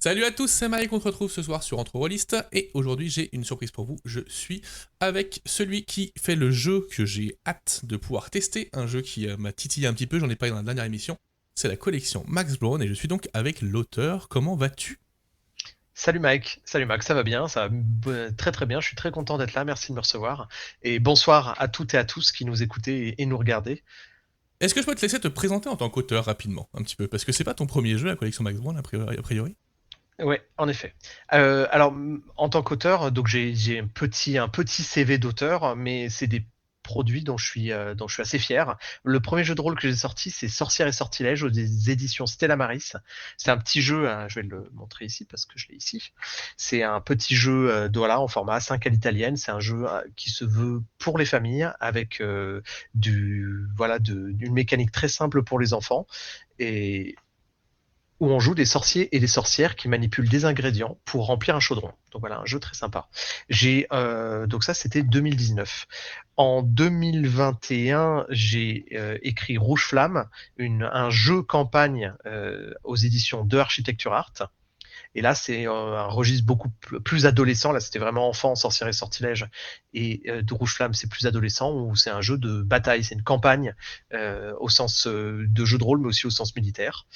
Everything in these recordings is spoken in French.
Salut à tous, c'est Marie qu'on se retrouve ce soir sur Entre Rollistes et aujourd'hui j'ai une surprise pour vous. Je suis avec celui qui fait le jeu que j'ai hâte de pouvoir tester, un jeu qui m'a titillé un petit peu, j'en ai parlé dans la dernière émission. C'est la collection Max Brown et je suis donc avec l'auteur. Comment vas-tu? Salut Mike, salut Max, ça va bien, ça va très très bien, je suis très content d'être là, merci de me recevoir. Et bonsoir à toutes et à tous qui nous écoutez et nous regardez. Est-ce que je peux te laisser te présenter en tant qu'auteur rapidement, un petit peu? Parce que c'est pas ton premier jeu, la collection Max Brown, a priori. Ouais, en effet. En tant qu'auteur, donc j'ai un petit CV d'auteur, mais c'est des produits dont je suis assez fier. Le premier jeu de rôle que j'ai sorti, c'est Sorcières et Sortilèges aux éditions Stella Maris. C'est un petit jeu, hein, je vais le montrer ici parce que je l'ai ici. C'est un petit jeu voilà, en format A5 à l'italienne. C'est un jeu qui se veut pour les familles avec une mécanique très simple pour les enfants. Et où on joue des sorciers et des sorcières qui manipulent des ingrédients pour remplir un chaudron. Donc voilà, un jeu très sympa. Donc ça, c'était 2019. En 2021, j'ai écrit Rouge Flamme, un jeu campagne aux éditions de Architecture Art. Et là, c'est un registre beaucoup plus adolescent. Là, c'était vraiment enfant, sorcière et sortilège. Et de Rouge Flamme, c'est plus adolescent, où c'est un jeu de bataille, c'est une campagne au sens de jeu de rôle, mais aussi au sens militaire.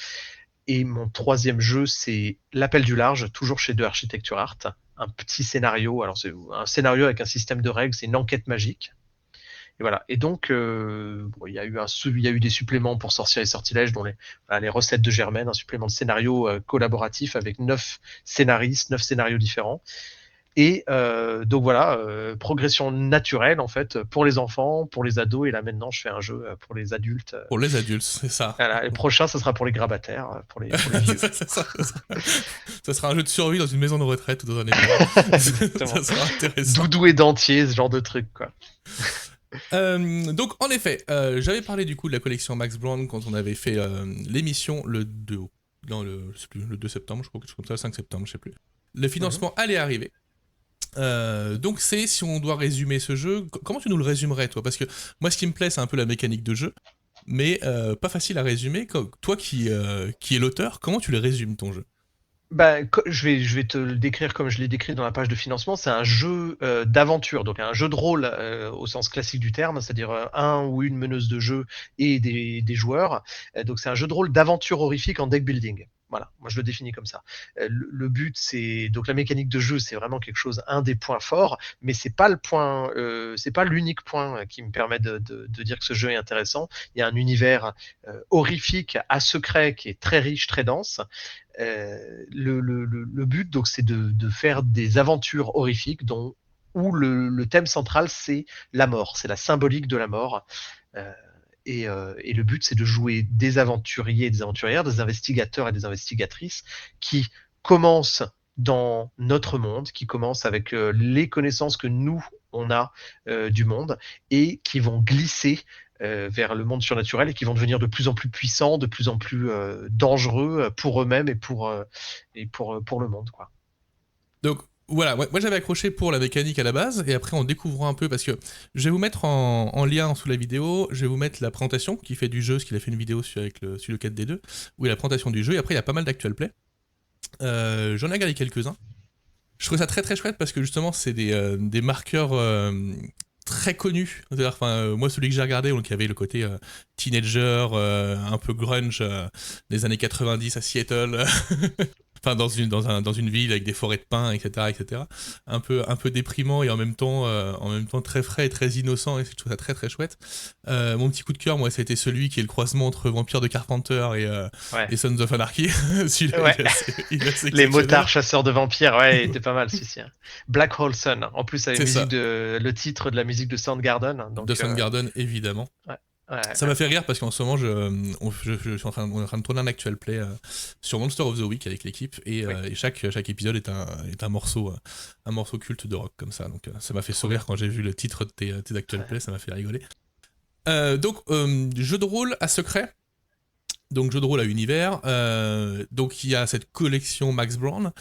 Et mon troisième jeu, c'est L'Appel du Large, toujours chez De Architecture Art. Un petit scénario. Alors, c'est un scénario avec un système de règles, c'est une enquête magique. Et voilà. Et donc, bon, il y a eu des suppléments pour Sorcières et Sortilèges, dont les recettes de Germaine, un supplément de scénario collaboratif avec 9 scénaristes, 9 scénarios différents. Et donc voilà, progression naturelle en fait pour les enfants, pour les ados. Et là maintenant, je fais un jeu pour les adultes. Pour les adultes, c'est ça. Voilà, le prochain, ça sera pour les grabataires, pour les vieux. Ça sera un jeu de survie dans une maison de retraite ou dans un EHPAD. Ça Exactement. sera intéressant. Doudou et dentier, ce genre de truc, quoi. Donc en effet, j'avais parlé du coup de la collection Max Brown quand on avait fait l'émission le 2, non, je sais plus, le 2 septembre, je crois, quelque chose comme ça, le 5 septembre, je sais plus. Le Mhm. financement allait arriver. Donc c'est, si on doit résumer ce jeu, comment tu nous le résumerais toi? Parce que moi ce qui me plaît c'est un peu la mécanique de jeu, mais pas facile à résumer. Toi qui es l'auteur, comment tu le résumes ton jeu? Bah, je vais te le décrire comme je l'ai décrit dans la page de financement. C'est un jeu d'aventure, donc un jeu de rôle au sens classique du terme, c'est-à-dire un ou une meneuse de jeu et des joueurs. Donc c'est un jeu de rôle d'aventure horrifique en deck building. Voilà, moi je le définis comme ça. Le but, c'est donc la mécanique de jeu, c'est vraiment quelque chose, un des points forts, mais c'est pas le point, c'est pas l'unique point qui me permet de dire que ce jeu est intéressant. Il y a un univers horrifique à secret qui est très riche, très dense. Le but, donc, c'est de faire des aventures horrifiques où le thème central, c'est la mort, c'est la symbolique de la mort. Euh, et le but, c'est de jouer des aventuriers et des aventurières, des investigateurs et des investigatrices qui commencent dans notre monde, qui commencent avec les connaissances que nous, on a du monde, et qui vont glisser vers le monde surnaturel et qui vont devenir de plus en plus puissants, de plus en plus dangereux pour eux-mêmes et pour le monde, quoi. Donc voilà, moi j'avais accroché pour la mécanique à la base, et après en découvrant un peu, parce que je vais vous mettre en lien sous la vidéo, je vais vous mettre la présentation qui fait du jeu, ce qu'il a fait une vidéo sur le 4D2, où il y a la présentation du jeu, et après il y a pas mal d'actual play. J'en ai regardé quelques-uns. Je trouve ça très très chouette parce que justement c'est des marqueurs très connus. Enfin, moi celui que j'ai regardé, donc il y avait le côté teenager, un peu grunge des années 90 à Seattle. Enfin, dans une ville avec des forêts de pins, etc., etc. Un peu déprimant et en même temps très frais et très innocent, et je trouve ça très très chouette. Mon petit coup de cœur, moi, c'était celui qui est le croisement entre Vampire de Carpenter et Ouais. Sons of Anarchy. Celui-là, Ouais. il est assez Les exceptionnel. motards chasseurs de vampires, ouais, il était pas mal celui-ci, hein. Black Hole Sun. En plus, avec C'est ça, le titre de la musique de Soundgarden. de Donc, Soundgarden, évidemment. ouais, ouais, Ça m'a fait rire parce qu'en ce moment, je suis on est en train de tourner un actual play sur Monster of the Week avec l'équipe, et, oui, chaque épisode est un morceau culte de rock comme ça. Donc ça m'a fait trop bien. sourire quand j'ai vu le titre de tes actual Ouais. plays, ça m'a fait rigoler. Donc jeu de rôle à secret, donc jeu de rôle à univers. Donc il y a cette collection Max Brown.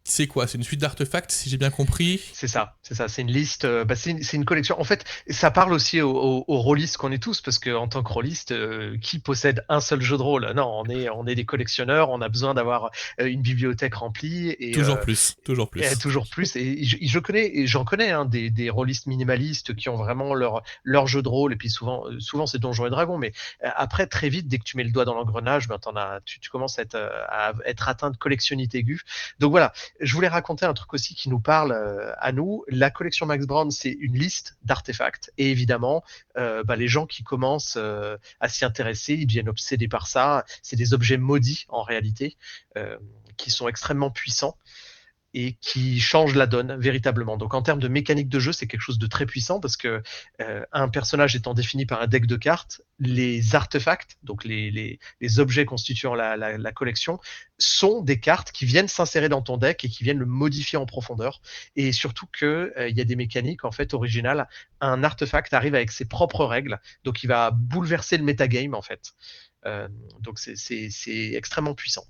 C'est quoi? C'est une suite d'artefacts, si j'ai bien compris. C'est ça, c'est ça. C'est une liste, c'est une collection. En fait, ça parle aussi aux rôlistes qu'on est tous, parce que en tant que rôliste, qui possède un seul jeu de rôle? Non, on est des collectionneurs. On a besoin d'avoir une bibliothèque remplie Toujours plus, toujours et plus. toujours plus. Et j'en connais hein, des rôlistes minimalistes qui ont vraiment leur jeu de rôle. Et puis souvent c'est Donjons et Dragons. Mais après, très vite, dès que tu mets le doigt dans l'engrenage, ben, tu commences à être atteint de collectionnite aiguë. Donc voilà, je voulais raconter un truc aussi qui nous parle à nous. La collection Max Brown, c'est une liste d'artefacts. Et évidemment, les gens qui commencent à s'y intéresser, ils deviennent obsédés par ça. C'est des objets maudits en réalité, qui sont extrêmement puissants et qui change la donne véritablement. Donc en termes de mécanique de jeu, c'est quelque chose de très puissant parce que un personnage étant défini par un deck de cartes, les artefacts, donc les objets constituant la collection, sont des cartes qui viennent s'insérer dans ton deck et qui viennent le modifier en profondeur. Et surtout que il y a des mécaniques en fait originales. Un artefact arrive avec ses propres règles, donc il va bouleverser le metagame en fait. Donc c'est extrêmement puissant.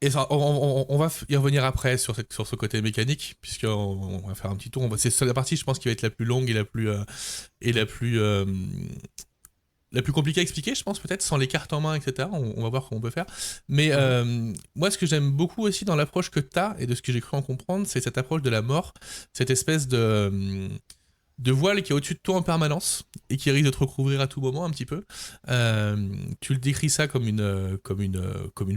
Et ça, on va y revenir après sur ce côté mécanique, puisqu'on va faire un petit tour. C'est la partie, je pense, qui va être la plus longue et et la plus compliquée à expliquer, je pense, peut-être, sans les cartes en main, etc. On va voir comment on peut faire. Mais moi, ce que j'aime beaucoup aussi dans l'approche que tu as, et de ce que j'ai cru en comprendre, c'est cette approche de la mort, cette espèce de voile qui est au-dessus de toi en permanence et qui risque de te recouvrir à tout moment un petit peu. Tu le décris ça comme une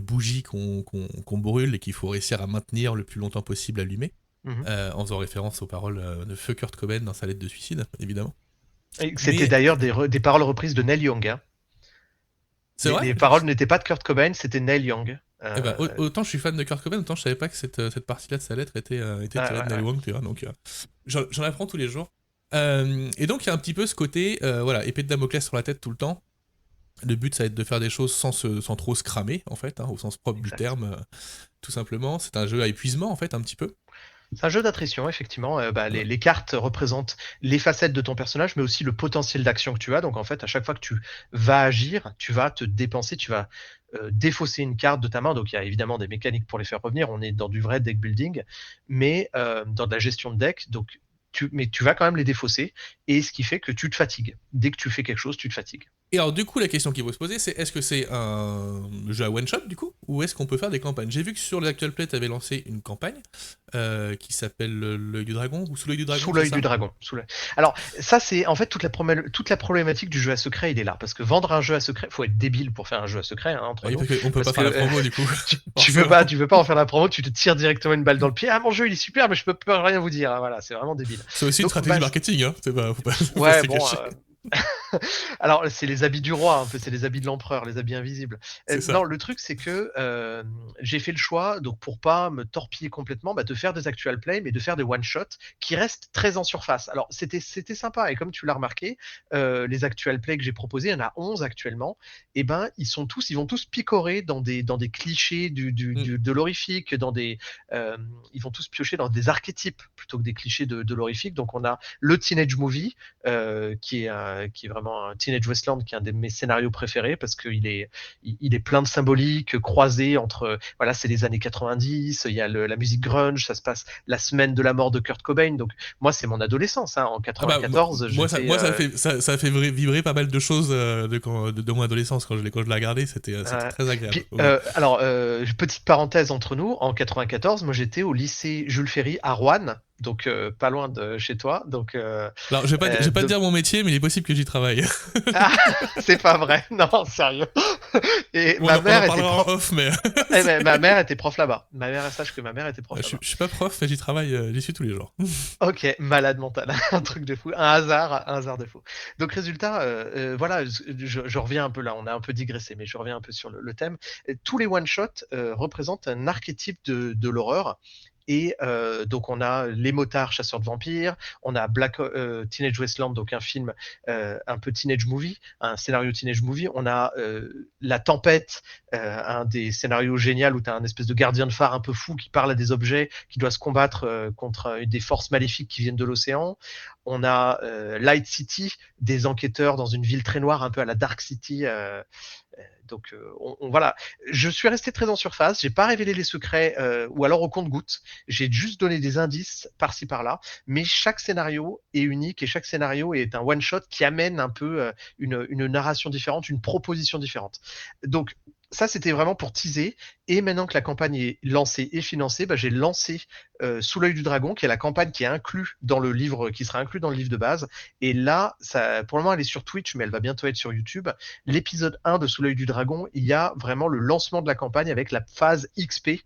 bougie qu'on brûle et qu'il faut réussir à maintenir le plus longtemps possible allumée, Mhm. en faisant référence aux paroles de feu Kurt Cobain dans sa lettre de suicide, évidemment. C'était Mais d'ailleurs des paroles reprises de Neil Young. Hein. c'est vrai. Les paroles n'étaient pas de Kurt Cobain, c'était Neil Young. Eh ben, autant je suis fan de Kurt Cobain, autant je savais pas que cette partie-là de sa lettre était tirée de Neil Young, tu vois, donc j'en apprends tous les jours. Et donc il y a un petit peu ce côté, voilà, épée de Damoclès sur la tête tout le temps. Le but, ça va être de faire des choses sans trop se cramer, en fait, hein, au sens propre du Exact. terme, tout simplement. C'est un jeu à épuisement, en fait, un petit peu. C'est un jeu d'attrition, effectivement. Voilà. Les cartes représentent les facettes de ton personnage, mais aussi le potentiel d'action que tu as. Donc, en fait, à chaque fois que tu vas agir, tu vas te dépenser, tu vas défausser une carte de ta main. Donc, il y a évidemment des mécaniques pour les faire revenir. On est dans du vrai deck building, mais dans de la gestion de deck. Donc, mais tu vas quand même les défausser, et ce qui fait que tu te fatigues. Dès que tu fais quelque chose, tu te fatigues. Et alors, du coup, la question qu'il faut se poser, c'est est-ce que c'est un jeu à one-shot, du coup, ou est-ce qu'on peut faire des campagnes? J'ai vu que sur les Actual Play, tu avais lancé une campagne qui s'appelle L'œil du dragon, ou Sous l'œil du dragon, Sous c'est l'œil ça? du dragon. Alors, ça, c'est en fait toute la problématique du jeu à secret, il est là. Parce que vendre un jeu à secret, faut être débile pour faire un jeu à secret, hein, entre nous. On peut Parce pas que faire la promo, du coup, tu forcément. veux pas en faire la promo, tu te tires directement une balle dans le pied. Ah, mon jeu, il est super, mais je peux rien vous dire. Hein, voilà, c'est vraiment débile. C'est aussi une Donc, stratégie marketing, hein. Faut pas ouais, se bon. cacher. Alors, c'est les habits du roi, un peu, c'est les habits de l'empereur, les habits invisibles. C'est ça. Non, le truc, c'est que j'ai fait le choix, donc pour pas me torpiller complètement, de faire des actual play, mais de faire des one-shot qui restent très en surface. Alors, c'était sympa, et comme tu l'as remarqué, les actual play que j'ai proposés, il y en a 11 actuellement, et ben, ils vont tous picorer dans des clichés Mm. de l'horrifique, ils vont tous piocher dans des archétypes plutôt que des clichés de l'horrifique. Donc, on a le teenage movie, qui est vraiment un Teenage Westland, qui est un de mes scénarios préférés parce il est plein de symboliques croisées entre, voilà, c'est les années 90, il y a la musique grunge, ça se passe la semaine de la mort de Kurt Cobain. Donc, moi, c'est mon adolescence, hein. En Ah bah, 94, j'étais. ça a fait vibrer pas mal de choses de mon adolescence quand je l'ai regardé, c'était très agréable. Puis, alors, petite parenthèse entre nous, en 94, moi j'étais au lycée Jules Ferry à Rouen, donc pas loin de chez toi. Donc, Alors, je vais pas te donc dire mon métier, mais il est possible que j'y travaille. ah, c'est pas vrai, non, sérieux. Et on ma en mère était parlera prof. en off, mais Ma mère était prof là-bas. Sache que ma mère était prof là-bas. je suis pas prof, mais j'y travaille, j'y suis tous les jours. Ok, malade mental, un truc de fou, un hasard de fou. Donc résultat, voilà, je reviens un peu là, on a un peu digressé, mais je reviens un peu sur le thème. Tous les one-shots représentent un archétype de l'horreur. Et donc on a les motards chasseurs de vampires, on a Teenage Wasteland, donc un film un peu teenage movie, un scénario teenage movie, on a La Tempête, un des scénarios géniaux où tu as un espèce de gardien de phare un peu fou qui parle à des objets, qui doit se combattre contre des forces maléfiques qui viennent de l'océan. On a Light City, des enquêteurs dans une ville très noire, un peu à la Dark City, Voilà. Je suis resté très en surface. J'ai pas révélé les secrets, ou alors au compte-gouttes. J'ai juste donné des indices par-ci par-là. Mais chaque scénario est unique et chaque scénario est un one-shot qui amène un peu une narration différente, une proposition différente. Donc ça, c'était vraiment pour teaser. Et maintenant que la campagne est lancée et financée, j'ai lancé Sous l'œil du dragon, qui est la campagne qui est inclue dans le livre, qui sera inclus dans le livre de base. Et là, pour le moment, elle est sur Twitch, mais elle va bientôt être sur YouTube. L'épisode 1 de Sous l'œil du dragon, il y a vraiment le lancement de la campagne avec la phase XP.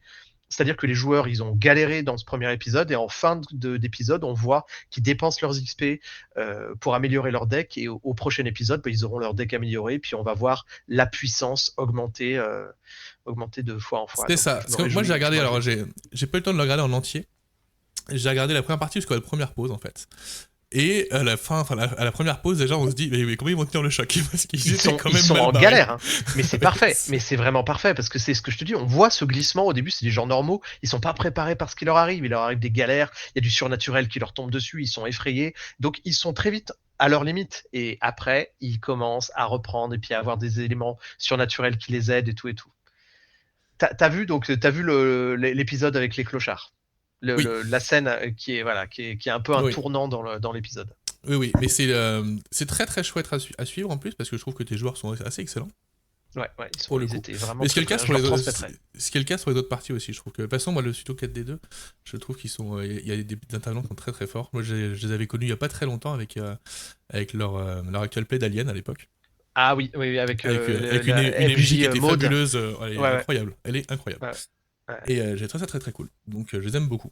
C'est-à-dire que les joueurs, ils ont galéré dans ce premier épisode et en fin d'épisode, on voit qu'ils dépensent leurs XP pour améliorer leur deck et au prochain épisode, ils auront leur deck amélioré puis on va voir la puissance augmenter de fois en fois. C'était ça. Parce que moi j'ai regardé, alors j'ai pas eu le temps de le regarder en entier. J'ai regardé la première partie jusqu'à la première pause en fait. Et à la fin, à la première pause, déjà, on se dit, mais comment ils vont tenir le choc? Parce qu'ils sont quand même ils sont mal en barrés. galère, hein. Mais c'est parfait. Mais c'est vraiment parfait parce que c'est ce que je te dis. On voit ce glissement au début, c'est des gens normaux. Ils sont pas préparés par ce qui leur arrive. Il leur arrive des galères. Il y a du surnaturel qui leur tombe dessus. Ils sont effrayés. Donc ils sont très vite à leur limite. Et après, ils commencent à reprendre et puis à avoir des éléments surnaturels qui les aident et tout et tout. T'as vu l'épisode avec les clochards, Oui. la scène qui est un peu un tournant dans l'épisode. Oui, mais c'est très très chouette à suivre en plus parce que je trouve que tes joueurs sont assez excellents. Ouais, ils étaient vraiment. Mais ce qui est le cas sur les autres parties aussi, je trouve que de toute façon, moi le Studio 4D2, je trouve qu'ils sont, il y a des intervenants qui sont très très forts. Moi, je les avais connus il y a pas très longtemps avec leur actual play d'Alien à l'époque. Ah oui, avec une MJ qui était fabuleuse, elle est incroyable. Elle est incroyable. Et j'ai trouvé ça très très cool. Donc je les aime beaucoup.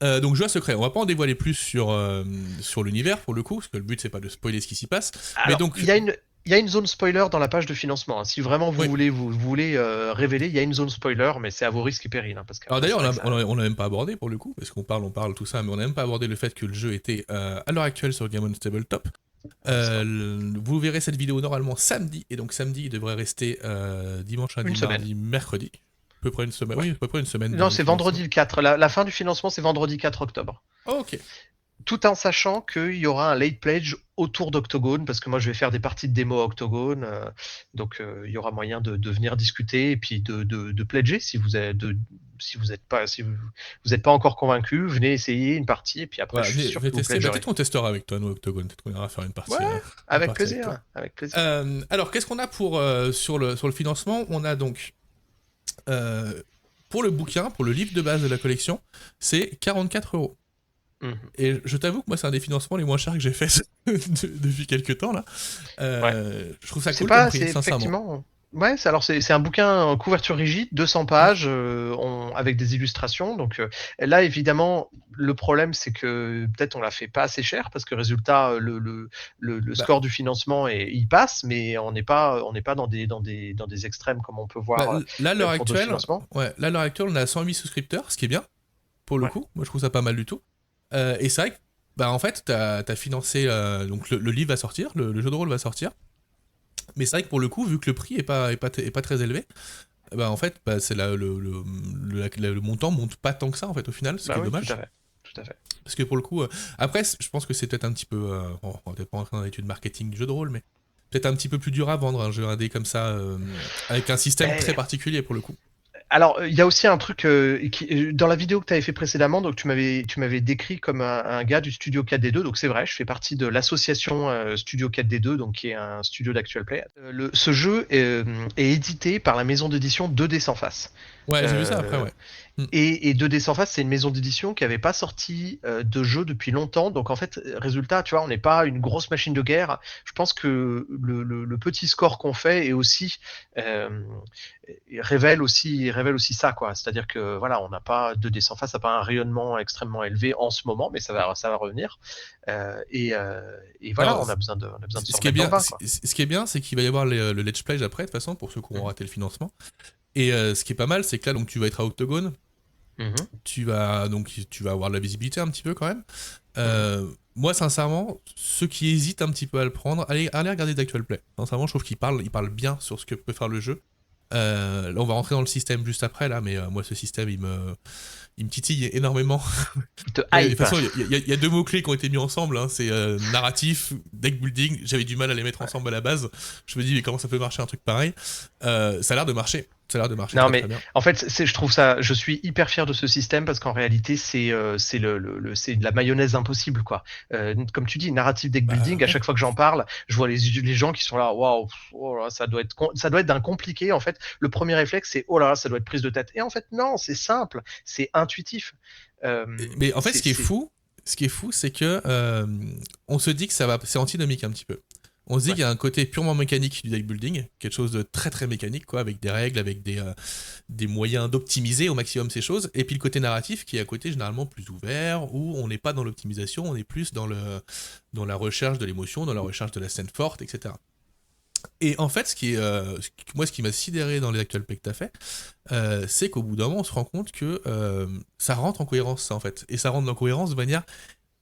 Donc jeu à secret, on va pas en dévoiler plus sur l'univers pour le coup, parce que le but c'est pas de spoiler ce qui s'y passe. Alors, mais donc il y a une zone spoiler dans la page de financement. Hein. Si vraiment vous voulez révéler, il y a une zone spoiler, mais c'est à vos risques et périls. Hein, parce alors d'ailleurs, on n'a même pas abordé pour le coup, parce qu'on parle tout ça, mais on n'a même pas abordé le fait que le jeu était à l'heure actuelle sur Game On Tabletop. Vous verrez cette vidéo normalement samedi, et donc samedi il devrait rester dimanche, lundi, mardi, mercredi. À peu près une semaine. Oui, à peu près une semaine. Non, c'est vendredi le 4. La fin du financement, c'est vendredi 4 octobre. Oh, ok. Tout en sachant qu'il y aura un late pledge autour d'Octogone, parce que moi je vais faire des parties de démo à Octogone, donc il y aura moyen de venir discuter et puis de pledger si vous n'êtes pas encore convaincu, venez essayer une partie et puis après je suis sûr que vous pledgerez. Peut-être qu'on testera avec toi nous Octogone, peut-être qu'on ira faire une partie. Ouais, avec plaisir. Alors qu'est-ce qu'on a sur le financement? On a donc pour le bouquin, pour le livre de base de la collection, c'est 44€. Et je t'avoue que moi c'est un des financements les moins chers que j'ai fait depuis quelques temps là. Je trouve ça cool comme prix, sincèrement. Ouais, c'est un bouquin en couverture rigide, 200 pages, avec des illustrations. Donc là, évidemment, le problème, c'est que peut-être on l'a fait pas assez cher parce que résultat, le score du financement il passe, mais on n'est pas dans des extrêmes comme on peut voir. Là, à l'heure actuelle, on a 108 souscripteurs, ce qui est bien pour le coup. Moi, je trouve ça pas mal du tout. Et c'est vrai que, en fait, t'as financé. Donc le livre va sortir, le jeu de rôle va sortir. Mais c'est vrai que pour le coup, vu que le prix est pas très élevé, en fait, c'est le montant monte pas tant que ça en fait au final, ce qui est dommage. Tout à fait. Parce que pour le coup, après, je pense que c'est peut-être un petit peu, on va peut-être pas rentrer dans l'étude marketing du jeu de rôle, mais peut-être un petit peu plus dur à vendre un jeu indé comme ça, avec un système très particulier pour le coup. Alors, il y a aussi un truc dans la vidéo que tu avais fait précédemment, donc tu m'avais décrit comme un gars du studio 4D2, donc c'est vrai, je fais partie de l'association studio 4D2, donc qui est un studio d'actual play. Ce jeu est édité par la maison d'édition 2D Sans Face. Ouais, j'ai vu ça après, ouais. Et 2D Sans Face, c'est une maison d'édition qui n'avait pas sorti de jeu depuis longtemps. Donc en fait, résultat, tu vois, on n'est pas une grosse machine de guerre. Je pense que le petit score qu'on fait est aussi révèle aussi ça, quoi. C'est-à-dire que voilà, on n'a pas 2D Sans Face, ça n'a pas un rayonnement extrêmement élevé en ce moment, mais ça va revenir. Et voilà, alors, on a besoin de ce qui est bien, ce qui est bien, c'est qu'il va y avoir le Let's Play après, de toute façon, pour ceux qui auront raté le financement. Et ce qui est pas mal, c'est que là, donc, tu vas être à Octogone. Tu vas avoir de la visibilité un petit peu quand même. Moi, sincèrement, ceux qui hésitent un petit peu à le prendre, allez regarder d'Actual Play. Sincèrement, je trouve qu'il parle bien sur ce que peut faire le jeu. Là, on va rentrer dans le système juste après, là, mais moi, ce système, il me titille énormément. Il te De toute hype. façon, il y a deux mots-clés qui ont été mis ensemble, hein, c'est narratif, deck building. J'avais du mal à les mettre Ouais. ensemble à la base. Je me dis, mais comment ça peut marcher un truc pareil? Ça a l'air de marcher. Ça a l'air de marcher Non, très très mais bien. en fait, je trouve ça, je suis hyper fier de ce système parce qu'en réalité, c'est de la mayonnaise impossible, quoi. Comme tu dis, narrative deck Bah building, à ouais. chaque fois que j'en parle, je vois les gens qui sont là, waouh, oh là, ça doit être d'un compliqué. En fait, le premier réflexe, c'est oh là, ça doit être prise de tête. Et en fait, non, c'est simple, c'est intuitif. Euh, Mais en fait, c'est, c'est, ce qui est fou, c'est que on se dit que c'est antinomique un petit peu. On se dit ouais. qu'il y a un côté purement mécanique du deck building, quelque chose de très très mécanique, quoi, avec des règles, avec des moyens d'optimiser au maximum ces choses, et puis le côté narratif qui est à côté généralement plus ouvert, où on n'est pas dans l'optimisation, on est plus dans la recherche de l'émotion, dans la recherche de la scène forte, etc. Et en fait, moi, ce qui m'a sidéré dans les actuels packs que t'as fait, c'est qu'au bout d'un moment, on se rend compte que ça rentre en cohérence, ça, en fait. Et ça rentre en cohérence de manière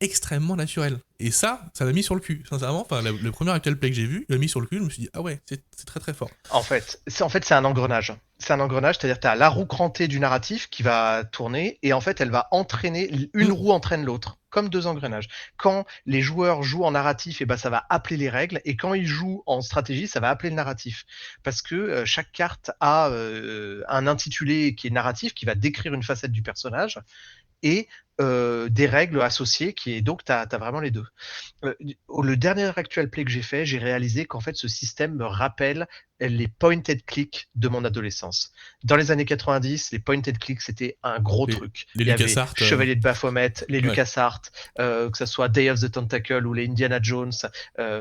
extrêmement naturelle. Et ça m'a mis sur le cul, sincèrement. Enfin, le premier actual play que j'ai vu, il m'a mis sur le cul, je me suis dit, ah ouais, c'est très très fort. En fait, c'est un engrenage. C'est un engrenage, c'est-à-dire que tu as la roue crantée du narratif qui va tourner et en fait, elle va entraîner, une Mm. roue entraîne l'autre, comme deux engrenages. Quand les joueurs jouent en narratif, et ben, ça va appeler les règles et quand ils jouent en stratégie, ça va appeler le narratif. Parce que chaque carte a un intitulé qui est narratif, qui va décrire une facette du personnage et des règles associées qui est donc tu as vraiment les deux. Euh, le dernier actual play que j'ai fait, j'ai réalisé qu'en fait ce système me rappelle les point and click de mon adolescence. Dans les années 90, les point and click c'était un gros Les, truc. les Il y avait LucasArts, Chevalier de Baphomet, les ouais, LucasArts, que ce soit Day of the Tentacle ou les Indiana Jones, euh,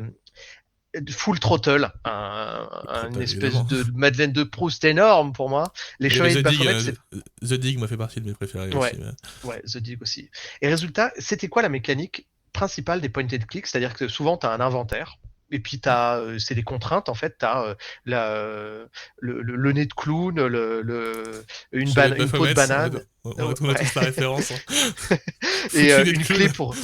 Full Throttle, une Throttle, espèce évidemment. de Madeleine de Proust énorme pour moi. Les Il y avait Chevaliers de The Dig, Baphomet, c'est The Dig m'a fait partie de mes préférés aussi. ouais, ouais, The Dig aussi. Et résultat, c'était quoi la mécanique principale des point and click? C'est-à-dire que souvent, tu as un inventaire. Et puis, Mm. c'est des contraintes. En fait, tu as le nez de clown, Chevalier de une peau de Baphomet, banane. on a Ouais. tous la référence. Hein. Et Foutu nez de une clé clown. pour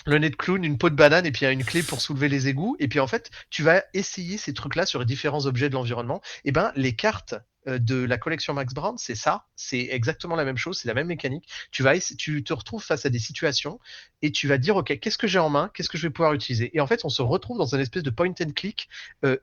le nez de clown, une peau de banane, et puis il y a une clé pour soulever les égouts. Et puis en fait, tu vas essayer ces trucs-là sur les différents objets de l'environnement. Et ben, les cartes de la collection Max Brown, c'est ça, c'est exactement la même chose, c'est la même mécanique. Tu te retrouves face à des situations et tu vas dire, ok, qu'est-ce que j'ai en main, qu'est-ce que je vais pouvoir utiliser. Et en fait, on se retrouve dans une espèce de point and click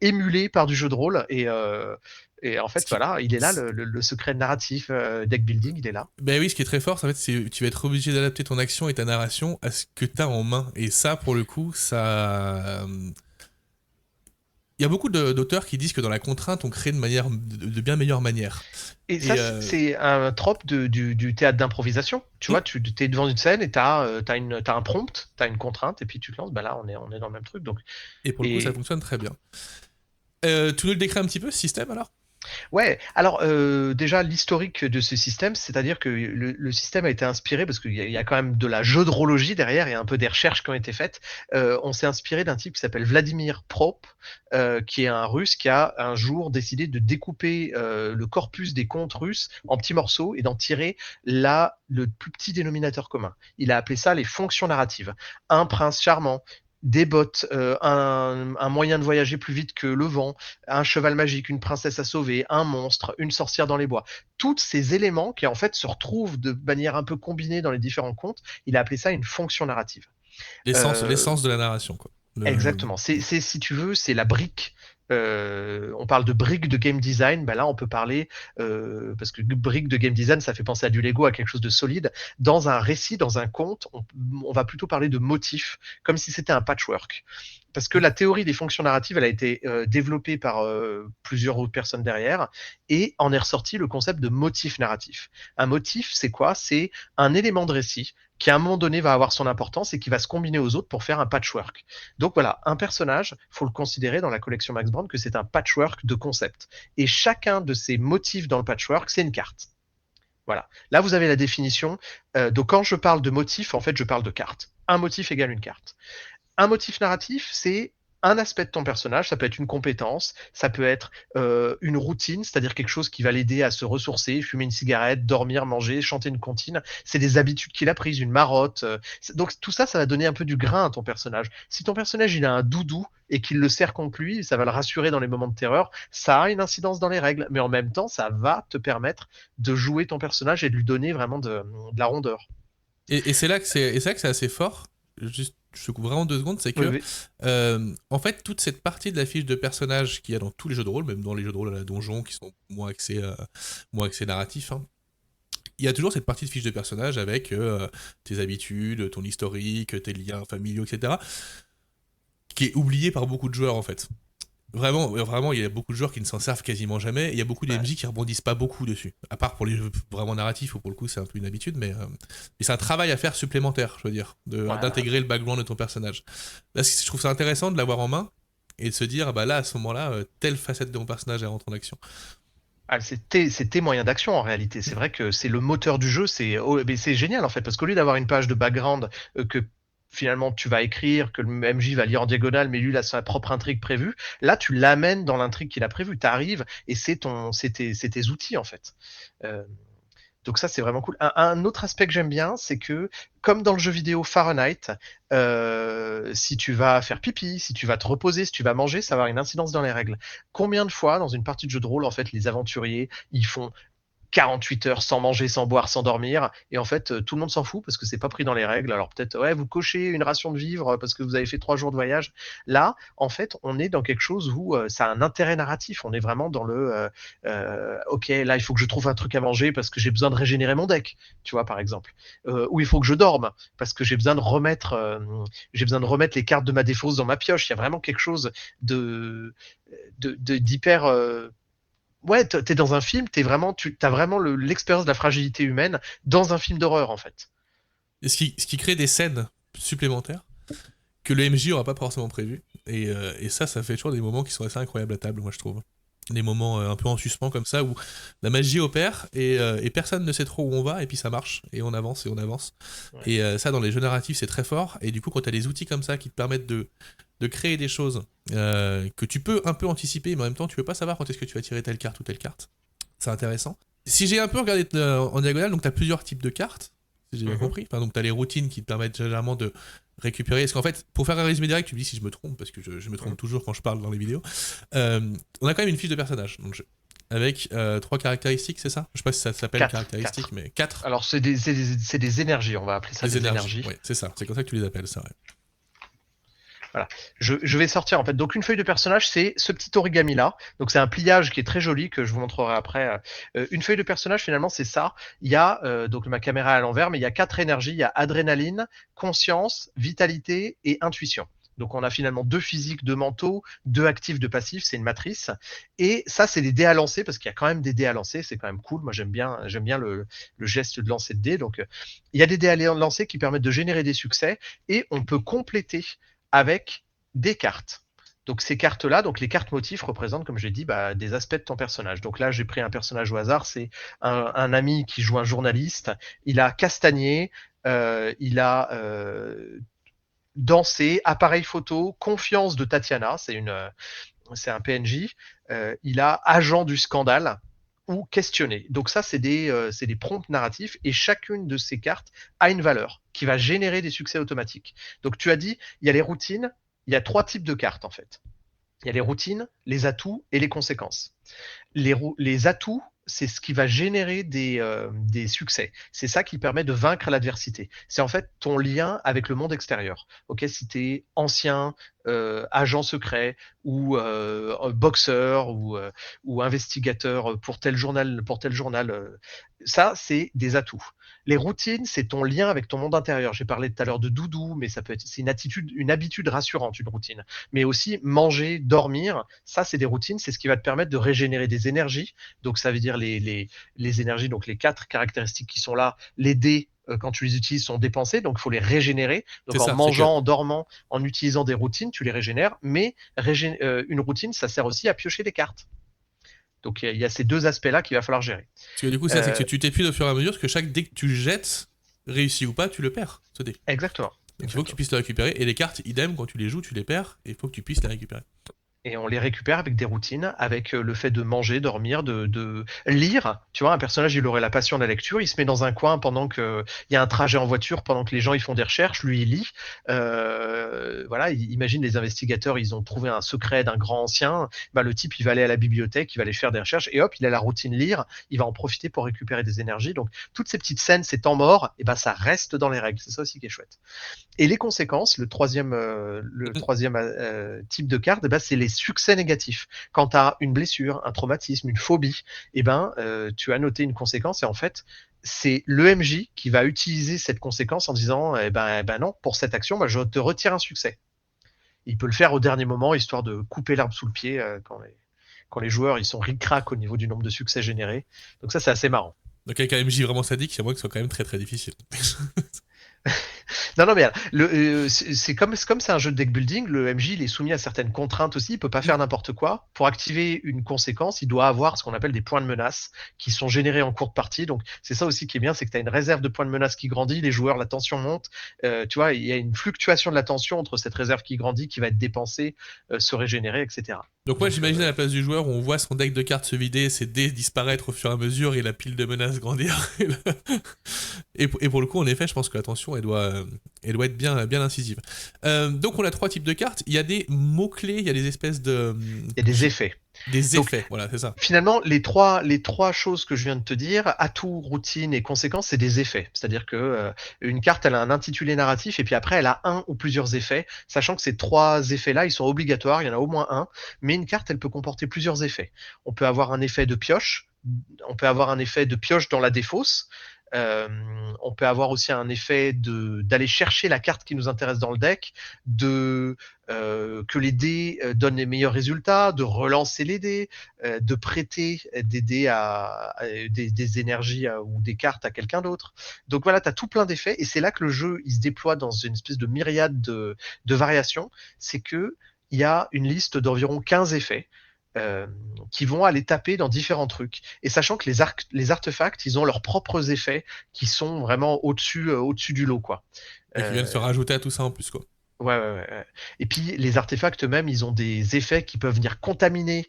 émulé par du jeu de rôle. Et en Ce fait, qui, voilà, il est là, le secret narratif deck building, il est là. Ben oui, ce qui est très fort, en fait, c'est tu vas être obligé d'adapter ton action et ta narration à ce que tu as en main. Et ça, pour le coup, ça. Il y a beaucoup d'auteurs qui disent que dans la contrainte, on crée de bien meilleure manière. Et ça, Et c'est un trope du théâtre d'improvisation. Tu vois, hmm, tu es devant une scène et t'as un prompt, t'as une contrainte, et puis tu te lances. Bah là, on est dans le même truc. Donc, et pour le coup, ça et fonctionne très bien. Tu nous le décris un petit peu, ce système, alors? ouais, alors déjà l'historique de ce système, c'est-à-dire que le système a été inspiré, parce qu'il y a quand même de la jeu de rôlogie derrière, il y a un peu des recherches qui ont été faites. On s'est inspiré d'un type qui s'appelle Vladimir Prop, qui est un russe qui a un jour décidé de découper le corpus des contes russes en petits morceaux et d'en tirer le plus petit dénominateur commun. Il a appelé ça les fonctions narratives. Un prince charmant, des bottes, un moyen de voyager plus vite que le vent, un cheval magique, une princesse à sauver, un monstre, une sorcière dans les bois. Tous ces éléments qui en fait se retrouvent de manière un peu combinée dans les différents contes, il a appelé ça une fonction narrative. Euh, L'essence de la narration, quoi. Exactement. Si tu veux, c'est la brique. On parle de brique de game design. Ben là, on peut parler, parce que brique de game design, ça fait penser à du Lego, à quelque chose de solide. Dans un récit, dans un conte, on va plutôt parler de motifs, comme si c'était un patchwork. Parce que la théorie des fonctions narratives, elle a été développée par plusieurs autres personnes derrière, et en est ressorti le concept de motif narratif. Un motif, c'est quoi? C'est un élément de récit qui à un moment donné va avoir son importance et qui va se combiner aux autres pour faire un patchwork. Donc voilà, un personnage, faut le considérer dans la collection Max Brand que c'est un patchwork de concepts. Et chacun de ces motifs dans le patchwork, c'est une carte. Voilà. Là, vous avez la définition. Donc quand je parle de motif, en fait, je parle de carte. Un motif égale une carte. Un motif narratif, c'est un aspect de ton personnage, ça peut être une compétence, ça peut être une routine, c'est-à-dire quelque chose qui va l'aider à se ressourcer, fumer une cigarette, dormir, manger, chanter une comptine. C'est des habitudes qu'il a prises, une marotte. Donc tout ça, ça va donner un peu du grain à ton personnage. Si ton personnage il a un doudou et qu'il le sert contre lui, ça va le rassurer dans les moments de terreur. Ça a une incidence dans les règles, mais en même temps, ça va te permettre de jouer ton personnage et de lui donner vraiment de la rondeur. Et c'est là que c'est assez fort. Juste, je te coupe vraiment 2 secondes, c'est Oui, que oui. en fait toute cette partie de la fiche de personnage qu'il y a dans tous les jeux de rôle, même dans les jeux de rôle à la donjon qui sont moins axés narratifs, hein, il y a toujours cette partie de fiche de personnage avec tes habitudes, ton historique, tes liens familiaux, etc., qui est oublié par beaucoup de joueurs en fait. Vraiment, vraiment, il y a beaucoup de joueurs qui ne s'en servent quasiment jamais. Il y a beaucoup Ouais. d'MJ qui rebondissent pas beaucoup dessus. À part pour les jeux vraiment narratifs, où pour le coup c'est un peu une habitude, mais c'est un travail à faire supplémentaire, je veux dire, Ouais. d'intégrer le background de ton personnage. Là, je trouve ça intéressant de l'avoir en main et de se dire, bah là, à ce moment-là, telle facette de mon personnage elle rentre en action. Ah, c'est tes moyens d'action en réalité. C'est vrai que c'est le moteur du jeu. Mais c'est génial en fait, parce qu'au lieu d'avoir une page de background que finalement tu vas écrire, que le MJ va lire en diagonale, mais lui il a sa propre intrigue prévue, là tu l'amènes dans l'intrigue qu'il a prévue. Tu arrives et c'est tes outils en fait. Euh, Donc ça, c'est vraiment cool. Un autre aspect que j'aime bien, c'est que, comme dans le jeu vidéo Fahrenheit, si tu vas faire pipi, si tu vas te reposer, si tu vas manger, ça va avoir une incidence dans les règles. Combien de fois, dans une partie de jeu de rôle, en fait, les aventuriers, ils font 48 heures sans manger, sans boire, sans dormir. Et en fait, tout le monde s'en fout parce que c'est pas pris dans les règles. Alors peut-être, ouais, vous cochez une ration de vivre parce que vous avez fait 3 jours de voyage. Là, en fait, on est dans quelque chose où ça a un intérêt narratif. On est vraiment dans ok, là, il faut que je trouve un truc à manger parce que j'ai besoin de régénérer mon deck, tu vois, par exemple. Ou il faut que je dorme parce que j'ai besoin de remettre les cartes de ma défausse dans ma pioche. Il y a vraiment quelque chose de, d'hyper ouais, t'es dans un film, tu as vraiment l'expérience de la fragilité humaine dans un film d'horreur en fait. Et ce qui crée des scènes supplémentaires que le MJ aura pas forcément prévu. Et ça fait toujours des moments qui sont assez incroyables à table, moi je trouve. Des moments un peu en suspens comme ça où la magie opère et personne ne sait trop où on va et puis ça marche et on avance et on avance. Ouais. Et ça dans les jeux narratifs c'est très fort et du coup quand tu as des outils comme ça qui te permettent de créer des choses que tu peux un peu anticiper mais en même temps tu peux pas savoir quand est-ce que tu vas tirer telle carte ou telle carte. C'est intéressant. Si j'ai un peu regardé en diagonale, donc tu as plusieurs types de cartes, si j'ai bien Mhm. compris. Enfin, donc tu as les routines qui te permettent généralement de récupérer. Parce qu'en fait, pour faire un résumé direct, tu me dis si je me trompe, parce que je me trompe Mhm. toujours quand je parle dans les vidéos. On a quand même une fiche de personnage dans le jeu. Avec 3 caractéristiques, c'est ça? Je sais pas si ça s'appelle Quatre, quatre. caractéristiques, mais 4 Alors c'est des énergies, on va appeler ça des des énergies. énergies. Ouais, c'est ça. C'est comme ça que tu les appelles, c'est vrai. Voilà. Je vais sortir en fait. Donc une feuille de personnage, c'est ce petit origami là. Donc c'est un pliage qui est très joli que je vous montrerai après. Une feuille de personnage finalement c'est ça. Il y a donc ma caméra à l'envers, mais il y a 4 énergies. Il y a adrénaline, conscience, vitalité et intuition. Donc on a finalement 2 physiques, 2 mentaux, 2 actifs, 2 passifs, c'est une matrice. Et ça c'est des dés à lancer parce qu'il y a quand même des dés à lancer, c'est quand même cool. Moi j'aime bien le geste de lancer de dés. Donc il y a des dés à lancer qui permettent de générer des succès et on peut compléter avec des cartes. Donc ces cartes-là, donc les cartes motifs représentent, comme j'ai dit, bah, des aspects de ton personnage. Donc là, j'ai pris un personnage au hasard, c'est un ami qui joue un journaliste. Il a castagné, il a dansé, appareil photo, confiance de Tatiana, c'est un PNJ. Il a agent du scandale ou questionné. Donc ça, c'est des prompts narratifs et chacune de ces cartes a une valeur qui va générer des succès automatiques. Donc tu as dit, il y a les routines, il y a 3 types de cartes en fait. Il y a les routines, les atouts et les conséquences. Les atouts, c'est ce qui va générer des succès. C'est ça qui permet de vaincre l'adversité. C'est en fait ton lien avec le monde extérieur. Ok, si tu es ancien, agent secret ou boxeur ou investigateur pour tel journal, ça c'est des atouts. Les routines, c'est ton lien avec ton monde intérieur. J'ai parlé tout à l'heure de doudou, mais ça peut être c'est une habitude rassurante, une routine. Mais aussi manger, dormir, ça c'est des routines, c'est ce qui va te permettre de régénérer des énergies. Donc ça veut dire les énergies, donc les 4 caractéristiques qui sont là, les dés quand tu les utilises sont dépensés, donc il faut les régénérer. C'est Donc en ça, c'est que mangeant, en dormant, en utilisant des routines, tu les régénères. Mais une routine, ça sert aussi à piocher des cartes. Donc il y a ces 2 aspects-là qu'il va falloir gérer. Parce que du coup, c'est que Euh, tu t'épuises au fur et à mesure, parce que chaque dé que tu jettes, réussi ou pas, tu le perds, ce dé. Exactement. Donc il faut que tu puisses les récupérer. Et les cartes, idem, quand tu les joues, tu les perds, et il faut que tu puisses les récupérer. Et on les récupère avec des routines, avec le fait de manger, dormir, de lire. Tu vois, un personnage, il aurait la passion de la lecture, il se met dans un coin pendant qu'il y a un trajet en voiture, pendant que les gens ils font des recherches, lui il lit. Voilà, imagine les investigateurs, ils ont trouvé un secret d'un grand ancien. Bah, le type, il va aller à la bibliothèque, il va aller faire des recherches, et hop, il a la routine lire, il va en profiter pour récupérer des énergies. Donc, toutes ces petites scènes, ces temps morts, et ben, ça reste dans les règles. C'est ça aussi qui est chouette. Et les conséquences, le troisième type de carte, eh ben, c'est les succès négatifs. Quand tu as une blessure, un traumatisme, une phobie, eh ben, tu as noté une conséquence et en fait, c'est l'EMJ qui va utiliser cette conséquence en disant eh ben non, pour cette action, bah, je te retire un succès. Il peut le faire au dernier moment, histoire de couper l'herbe sous le pied quand les joueurs ils sont ric-rac au niveau du nombre de succès générés. Donc ça, c'est assez marrant. Donc avec un MJ vraiment sadique, il y a moyen que ce soit quand même très très difficile. Non, non, mais c'est comme c'est un jeu de deck building, le MJ il est soumis à certaines contraintes aussi, il peut pas faire n'importe quoi. Pour activer une conséquence, il doit avoir ce qu'on appelle des points de menace qui sont générés en cours de partie. Donc c'est ça aussi qui est bien, c'est que tu as une réserve de points de menace qui grandit, les joueurs, la tension monte. Tu vois, il y a une fluctuation de la tension entre cette réserve qui grandit, qui va être dépensée, se régénérer, etc. Donc moi j'imagine à la place du joueur où on voit son deck de cartes se vider, ses dés disparaître au fur et à mesure et la pile de menaces grandir. Et pour le coup en effet je pense que la tension elle doit être bien incisive. Donc on a 3 types de cartes, il y a des mots-clés, il y a des espèces de... Il y a des effets. Des Donc, effets, voilà c'est ça. finalement, les trois choses que je viens de te dire, atout, routine et conséquence, c'est des effets. C'est-à-dire que une carte, elle a un intitulé narratif et puis après, elle a un ou plusieurs effets, sachant que ces 3 effets-là, ils sont obligatoires, il y en a au moins un, mais une carte, elle peut comporter plusieurs effets. On peut avoir un effet de pioche, on peut avoir un effet de pioche dans la défausse, euh, on peut avoir aussi un effet d'aller chercher la carte qui nous intéresse dans le deck, que les dés donnent les meilleurs résultats, de relancer les dés, de prêter des dés des énergies ou des cartes à quelqu'un d'autre. Donc voilà, tu as tout plein d'effets et c'est là que le jeu il se déploie dans une espèce de myriade de variations. C'est que il y a une liste d'environ 15 effets euh, qui vont aller taper dans différents trucs. Et sachant que les artefacts, ils ont leurs propres effets qui sont vraiment au-dessus du lot, quoi. Et qui viennent se rajouter à tout ça en plus quoi. Ouais. Et puis les artefacts eux-mêmes, ils ont des effets qui peuvent venir contaminer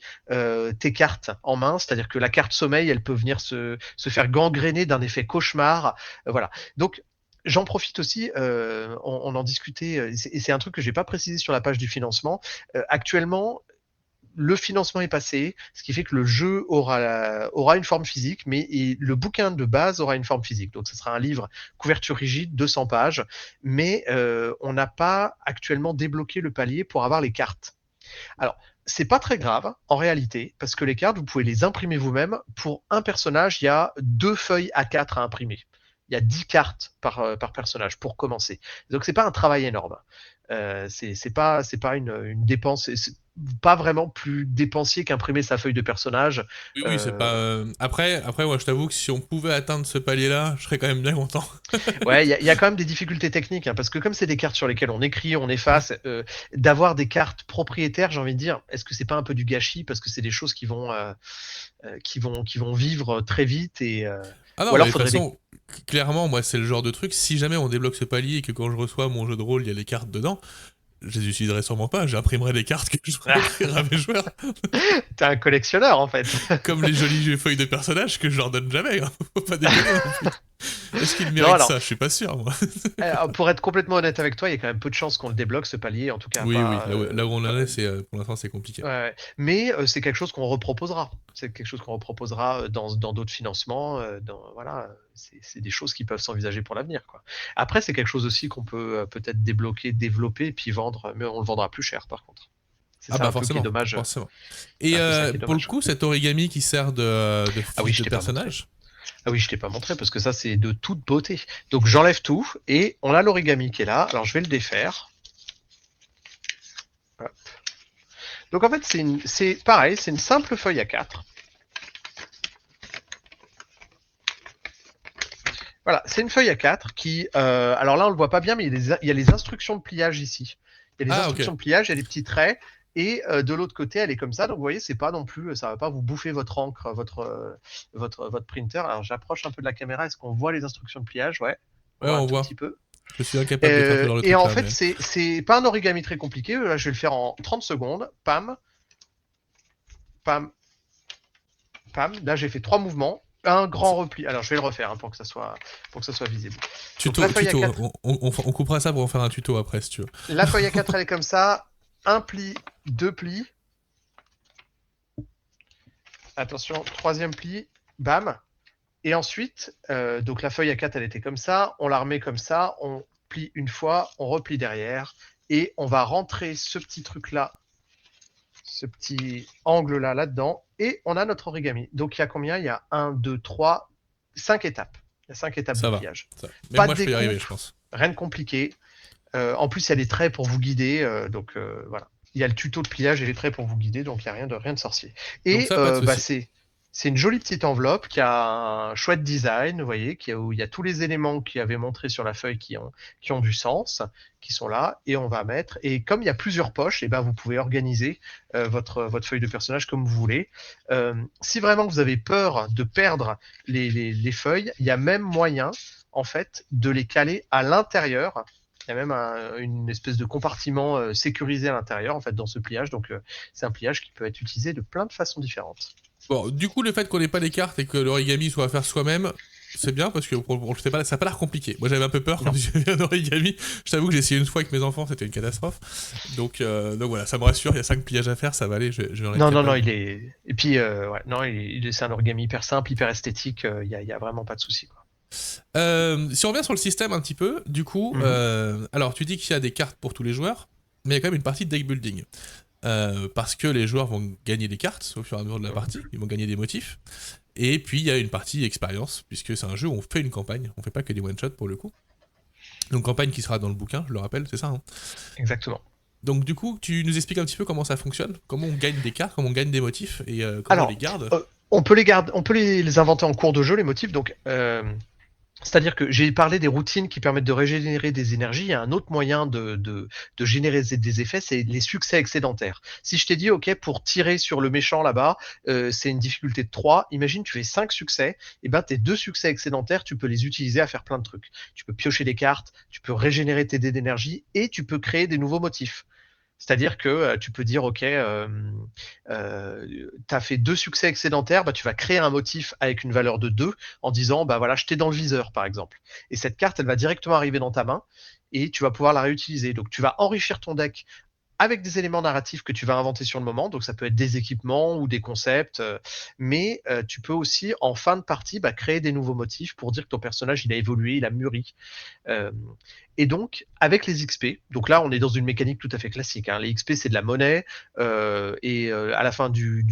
tes cartes en main, c'est-à-dire que la carte sommeil, elle peut venir se faire gangréner d'un effet cauchemar. Voilà. Donc j'en profite aussi, on en discutait, et c'est un truc que j'ai pas précisé sur la page du financement. Actuellement, le financement est passé, ce qui fait que le jeu aura une forme physique, mais le bouquin de base aura une forme physique. Donc ce sera un livre couverture rigide, 200 pages, mais on n'a pas actuellement débloqué le palier pour avoir les cartes. Alors, c'est pas très grave en réalité, parce que les cartes, vous pouvez les imprimer vous-même. Pour un personnage, il y a 2 feuilles A4 à imprimer. Il y a 10 cartes par personnage pour commencer. Donc c'est pas un travail énorme. C'est pas une dépense, c'est pas vraiment plus dépensier qu'imprimer sa feuille de personnage. Oui, c'est pas... Après, moi je t'avoue que si on pouvait atteindre ce palier-là, je serais quand même bien content. Ouais, il y a quand même des difficultés techniques, hein, parce que comme c'est des cartes sur lesquelles on écrit, on efface, d'avoir des cartes propriétaires, j'ai envie de dire, est-ce que c'est pas un peu du gâchis parce que c'est des choses qui vont vivre très vite Ah non, ou mais alors de toute faudrait façon, clairement, moi c'est le genre de truc, si jamais on débloque ce palier et que quand je reçois mon jeu de rôle, il y a les cartes dedans, je les utiliserai sûrement pas, j'imprimerai des cartes que je vais offrir à mes joueurs. T'es un collectionneur en fait. Comme les jolies feuilles de personnages que je leur donne jamais, hein. Faut pas déconner non plus. Est-ce qu'ils Non, méritent alors, ça? Je suis pas sûr, moi. pour être complètement honnête avec toi, il y a quand même peu de chances qu'on le débloque ce palier, en tout cas Oui, pas. là où on en est, pour l'instant c'est compliqué. Ouais. Mais c'est quelque chose qu'on reproposera. C'est quelque chose qu'on reproposera dans d'autres financements. Voilà, c'est des choses qui peuvent s'envisager pour l'avenir, quoi. Après, c'est quelque chose aussi qu'on peut peut-être débloquer, développer, puis vendre, mais on le vendra plus cher par contre. C'est Ah ça bah un peu qui est forcément, dommage. forcément. C'est Et un peu ça qui est pour le dommage. coup, cet origami qui sert de Ah oui, fiche je de t'ai pas montré. personnage, Ah oui, je t'ai pas montré parce que ça, c'est de toute beauté. Donc j'enlève tout et on a l'origami qui est là. Alors je vais le défaire. Hop. Donc en fait, c'est pareil, c'est une simple feuille A4. Voilà, c'est une feuille A4 qui. Alors là, on le voit pas bien, mais il y a les instructions de pliage ici. Il y a les ah ok. instructions de pliage, il y a les petits traits. Et de l'autre côté, elle est comme ça. Donc vous voyez, c'est pas non plus, ça va pas vous bouffer votre encre, votre printer. Alors j'approche un peu de la caméra. Est-ce qu'on voit les instructions de pliage? Ouais, on Ouais, voit un on tout voit. petit peu. Je suis incapable d'être un peu dans le Et truc en là, fait, mais... c'est pas un origami très compliqué. Là, je vais le faire en 30 secondes. Pam, pam, pam. Là, j'ai fait 3 mouvements. Un grand repli. Alors, je vais le refaire pour que ça soit visible. Donc, la feuille Tuto. A4, On coupera ça pour en faire un tuto après, si tu veux. la feuille A4, elle est comme ça. Un pli, deux plis. Attention, troisième pli. Bam. Et ensuite, donc la feuille A4, elle était comme ça. On la remet comme ça. On plie une fois. On replie derrière. Et on va rentrer ce petit truc-là, ce petit angle-là, là-dedans. Et on a notre origami. Donc, il y a combien? Il y a 1, 2, 3, 5 étapes. Il y a 5 étapes de Ça va. pliage. Même Pas moi, de je peux y arriver, découpe, je pense. rien de compliqué. En plus, il y a des traits pour vous guider. Donc, voilà. Il y a le tuto de pliage et les traits pour vous guider. Donc, il n'y a rien de sorcier. Donc Et ça, pas de souci. c'est une jolie petite enveloppe qui a un chouette design, vous voyez, où il y a tous les éléments qui avaient montré sur la feuille qui ont du sens, qui sont là, et on va mettre. Et comme il y a plusieurs poches, et ben vous pouvez organiser votre feuille de personnage comme vous voulez. Si vraiment vous avez peur de perdre les feuilles, il y a même moyen, en fait, de les caler à l'intérieur. Il y a même une espèce de compartiment sécurisé à l'intérieur, en fait, dans ce pliage. Donc, c'est un pliage qui peut être utilisé de plein de façons différentes. Bon, du coup, le fait qu'on ait pas les cartes et que l'origami soit à faire soi-même, c'est bien parce que ça a pas l'air compliqué. Moi, j'avais un peu peur quand Non. j'ai vu un origami. Je t'avoue que j'ai essayé une fois avec mes enfants, c'était une catastrophe. Donc voilà, ça me rassure. Il y a 5 pliages à faire, ça va aller. Je vais en être Non, capable. il est. Et puis, ouais, non, c'est un origami hyper simple, hyper esthétique. Il y a vraiment pas de souci, quoi. Si on revient sur le système un petit peu, du coup, Mhm. alors tu dis qu'il y a des cartes pour tous les joueurs, mais il y a quand même une partie de deck building. Parce que les joueurs vont gagner des cartes au fur et à mesure de la partie, ils vont gagner des motifs. Et puis il y a une partie expérience, puisque c'est un jeu où on fait une campagne, on fait pas que des one-shots pour le coup. Donc campagne qui sera dans le bouquin, je le rappelle, c'est ça, hein. Exactement. Donc du coup, tu nous expliques un petit peu comment ça fonctionne, comment on gagne des cartes, comment on gagne des motifs, et comment on les Alors, garde. on peut les garder, on peut les inventer en cours de jeu, les motifs. Donc, c'est-à-dire que j'ai parlé des routines qui permettent de régénérer des énergies. Il y a un autre moyen de générer des effets, c'est les succès excédentaires. Si je t'ai dit, OK, pour tirer sur le méchant là-bas, c'est une difficulté de 3, imagine tu fais 5 succès, et ben tes 2 succès excédentaires, tu peux les utiliser à faire plein de trucs. Tu peux piocher des cartes, tu peux régénérer tes dés d'énergie, et tu peux créer des nouveaux motifs. C'est-à-dire que tu peux dire, OK, tu as fait 2 succès excédentaires, bah, tu vas créer un motif avec une valeur de 2 en disant, bah voilà, je t'ai dans le viseur, par exemple. Et cette carte, elle va directement arriver dans ta main et tu vas pouvoir la réutiliser. Donc tu vas enrichir ton deck avec des éléments narratifs que tu vas inventer sur le moment. Donc ça peut être des équipements ou des concepts, mais tu peux aussi, en fin de partie, bah, créer des nouveaux motifs pour dire que ton personnage, il a évolué, il a mûri. Euh, et donc, avec les XP, donc là, on est dans une mécanique tout à fait classique, hein. Les XP, c'est de la monnaie, et à la fin du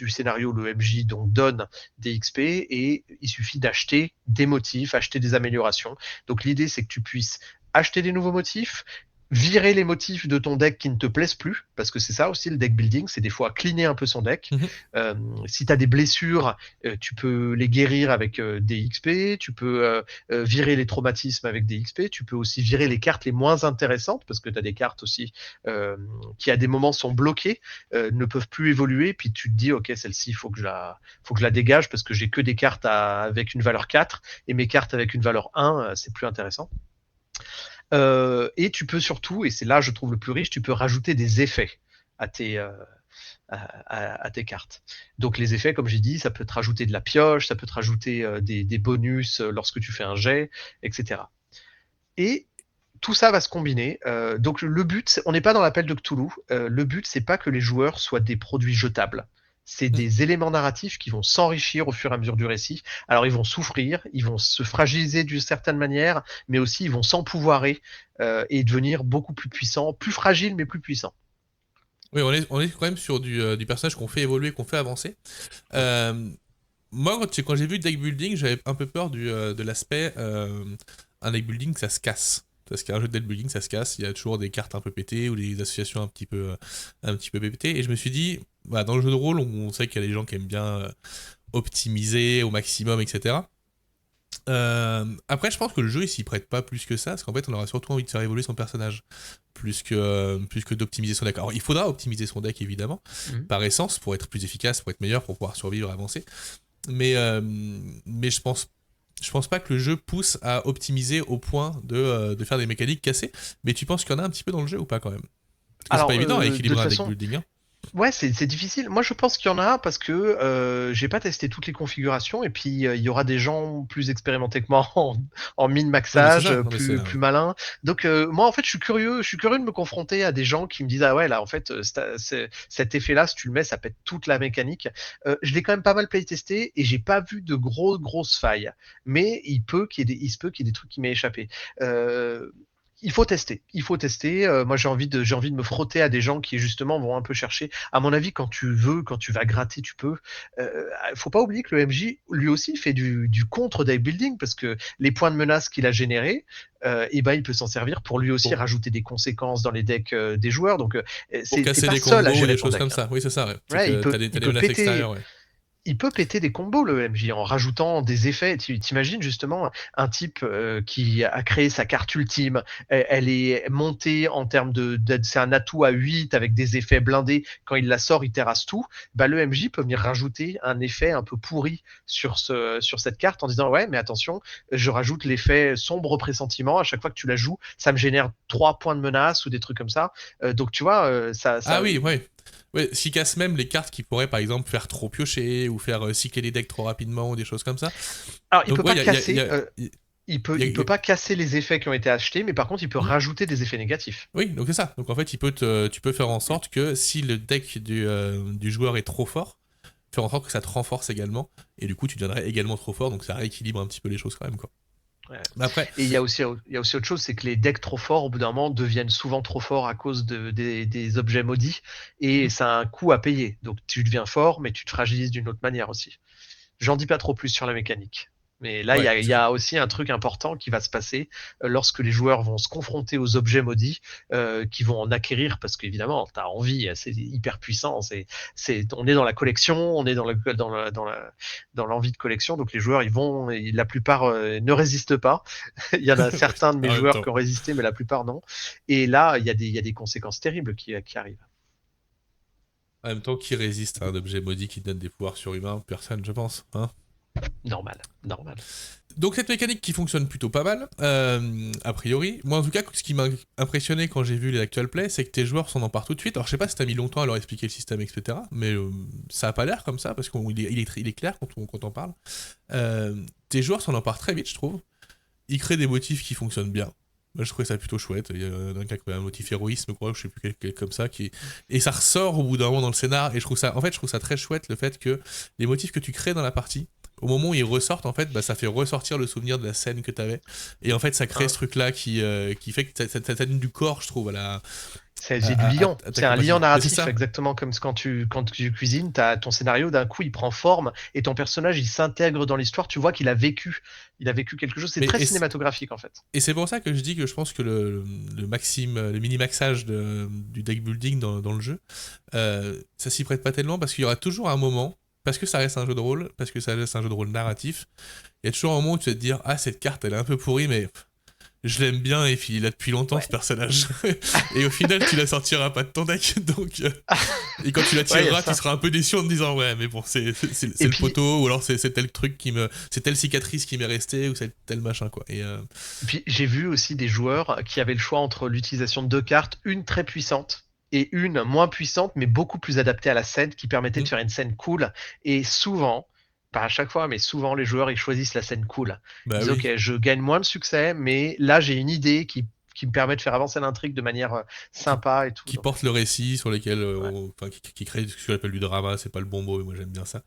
scénario, le MJ donc, donne des XP et il suffit d'acheter des motifs, acheter des améliorations. Donc, l'idée, c'est que tu puisses acheter des nouveaux motifs, virer les motifs de ton deck qui ne te plaisent plus, parce que c'est ça aussi le deck building, c'est des fois cleaner un peu son deck. Mhm. Euh, Si tu as des blessures, tu peux les guérir avec des XP, tu peux virer les traumatismes avec des XP, tu peux aussi virer les cartes les moins intéressantes, parce que tu as des cartes aussi qui à des moments sont bloquées, ne peuvent plus évoluer, puis tu te dis, ok, celle-ci, faut que je la dégage, parce que j'ai que des cartes avec une valeur 4, et mes cartes avec une valeur 1, c'est plus intéressant. Et tu peux surtout, et c'est là je trouve le plus riche, tu peux rajouter des effets à tes cartes. Donc les effets, comme j'ai dit, ça peut te rajouter de la pioche, ça peut te rajouter des bonus lorsque tu fais un jet, etc. Et tout ça va se combiner. Donc le but, on n'est pas dans l'appel de Cthulhu. Le but, c'est pas que les joueurs soient des produits jetables. C'est des éléments narratifs qui vont s'enrichir au fur et à mesure du récit. Alors ils vont souffrir, ils vont se fragiliser d'une certaine manière, mais aussi ils vont s'empouvoirer et devenir beaucoup plus puissants, plus fragiles mais plus puissants. Oui, on est quand même sur du personnage qu'on fait évoluer, qu'on fait avancer. Euh, Moi, quand j'ai vu le deck building, j'avais un peu peur de l'aspect un deck building, ça se casse. Parce qu'un jeu de deck building, ça se casse. Il y a toujours des cartes un peu pétées ou des associations un petit peu pétées. Et je me suis dit, bah, dans le jeu de rôle, on sait qu'il y a des gens qui aiment bien optimiser au maximum, etc. Après, je pense que le jeu il s'y prête pas plus que ça, parce qu'en fait, on aura surtout envie de faire évoluer son personnage plus que d'optimiser son deck. Alors, il faudra optimiser son deck évidemment, Mhm. par essence, pour être plus efficace, pour être meilleur, pour pouvoir survivre et avancer. Mais je pense je pense pas que le jeu pousse à optimiser au point de faire des mécaniques cassées, mais tu penses qu'il y en a un petit peu dans le jeu ou pas quand même? Parce que c'est pas Alors, évident à de équilibrer toute un deck façon, building, hein. ouais, c'est difficile. Moi, je pense qu'il y en a parce que j'ai pas testé toutes les configurations et puis il y aura des gens plus expérimentés que moi en Non mais c'est min-maxage, ça, non mais c'est... plus malins. Donc moi, en fait, je suis curieux de me confronter à des gens qui me disent ah ouais là, en fait, cet effet-là, si tu le mets, ça pète toute la mécanique. Je l'ai quand même pas mal playtesté et j'ai pas vu de grosses failles. Mais il se peut qu'il y ait des trucs qui m'aient échappé. Euh, il faut tester. Il faut tester. Moi, j'ai envie de me frotter à des gens qui justement vont un peu chercher. À mon avis, quand tu vas gratter, tu peux. Faut pas oublier que le MJ, lui aussi, fait du contre deck building parce que les points de menace qu'il a générés, et ben, il peut s'en servir pour lui aussi Pour, rajouter des conséquences dans les decks des joueurs. Donc, pour t'es casser pas des seul à combos ou gérer des ton choses comme deck, hein. ça, oui c'est ça, ouais. C'est Ouais, que t'as il des peut menaces péter extérieures, ouais. il peut péter des combos le MJ en rajoutant des effets. T'imagines justement un type qui a créé sa carte ultime, elle est montée en termes c'est un atout à 8 avec des effets blindés. Quand il la sort, il terrasse tout. Bah, le MJ peut venir rajouter un effet un peu pourri sur cette carte en disant ouais, mais attention, je rajoute l'effet sombre pressentiment. À chaque fois que tu la joues, ça me génère 3 points de menace ou des trucs comme ça. Donc tu vois, Ah oui, ouais. Ouais, s'il casse même les cartes qui pourraient par exemple faire trop piocher ou faire cycler les decks trop rapidement ou des choses comme ça. Alors, il Donc peut ouais, pas casser. il Il y peut a- pas casser les effets qui ont été achetés, mais par contre, il peut Hmm. rajouter des effets négatifs. Oui, donc c'est ça. Donc en fait, tu peux faire en sorte que si le deck du joueur est trop fort, faire en sorte que ça te renforce également. Et du coup, tu deviendrais également trop fort, donc ça rééquilibre un petit peu les choses quand même, quoi. Ouais. Mais après, Et il y a aussi autre chose, c'est que les decks trop forts, au bout d'un moment, deviennent souvent trop forts à cause des objets maudits, et hmm. ça a un coût à payer. Donc tu deviens fort, mais tu te fragilises d'une autre manière aussi. J'en dis pas trop plus sur la mécanique. Mais là, Ouais, il y a aussi un truc important qui va se passer lorsque les joueurs vont se confronter aux objets maudits, qui vont en acquérir, parce qu'évidemment, tu as envie, c'est hyper puissant. On est dans la collection, on est dans l'envie de collection, donc les joueurs, la plupart ne résistent pas. Il y en a ouais, certains de mes en même joueurs temps. qui ont résisté, mais la plupart non. Et là, il y a des conséquences terribles qui arrivent. En même temps, qui résiste à un objet maudit qui donne des pouvoirs surhumains? Personne, je pense. Hein. Normal, normal. Donc cette mécanique qui fonctionne plutôt pas mal, a priori. Moi en tout cas, ce qui m'a impressionné quand j'ai vu les actual play, c'est que tes joueurs s'en emparent tout de suite. Alors je sais pas si t'as mis longtemps à leur expliquer le système, etc. Mais ça a pas l'air comme ça, parce qu'il est clair quand on parle. Tes joueurs s'en emparent très vite, je trouve. Ils créent des motifs qui fonctionnent bien. Moi, je trouvais ça plutôt chouette. Il y a un gars qui a un motif héroïsme, quoi, je sais plus quel comme ça, et ça ressort au bout d'un moment dans le scénar. Et je trouve ça très chouette le fait que les motifs que tu crées dans la partie, au moment où ils ressortent, en fait, bah, ça fait ressortir le souvenir de la scène que t'avais. Et en fait, ça crée Hein. ce truc-là qui fait que ça donne du corps, je trouve, C'est du liant, à ta c'est un liant compagnie. Mais c'est narratif, ça. exactement comme quand tu cuisines, ton scénario d'un coup il prend forme et ton personnage il s'intègre dans l'histoire, tu vois il a vécu quelque chose, c'est Mais, très cinématographique en fait. et c'est pour ça que je dis que je pense que le mini-maxage du deck building dans le jeu, ça s'y prête pas tellement parce qu'il y aura toujours un moment, parce que ça reste un jeu de rôle, parce que ça reste un jeu de rôle narratif, il y a toujours un moment où tu vas te dire ah cette carte elle est un peu pourrie mais je l'aime bien et puis il est là depuis longtemps ce Ouais. personnage. Et au final tu la sortiras pas de ton deck donc et quand tu la Ouais, il y a tireras tu ça. seras un peu déçu en te disant ouais mais bon c'est Et le puis, poteau ou alors c'est tel truc c'est telle cicatrice qui m'est restée ou c'est tel machin quoi. j'ai vu aussi des joueurs qui avaient le choix entre l'utilisation de deux cartes, une très puissante et une moins puissante, mais beaucoup plus adaptée à la scène, qui permettait de Hmm. faire une scène cool. Et souvent, pas à chaque fois, mais souvent les joueurs ils choisissent la scène cool. Ils Bah disent oui, ok, je gagne moins de succès, mais là j'ai une idée qui me permet de faire avancer l'intrigue de manière qui, sympa et tout. qui Donc, porte le récit, sur lesquels, ouais. enfin, qui crée ce que j'appelle du drama, c'est pas le bon mot, mais moi j'aime bien ça.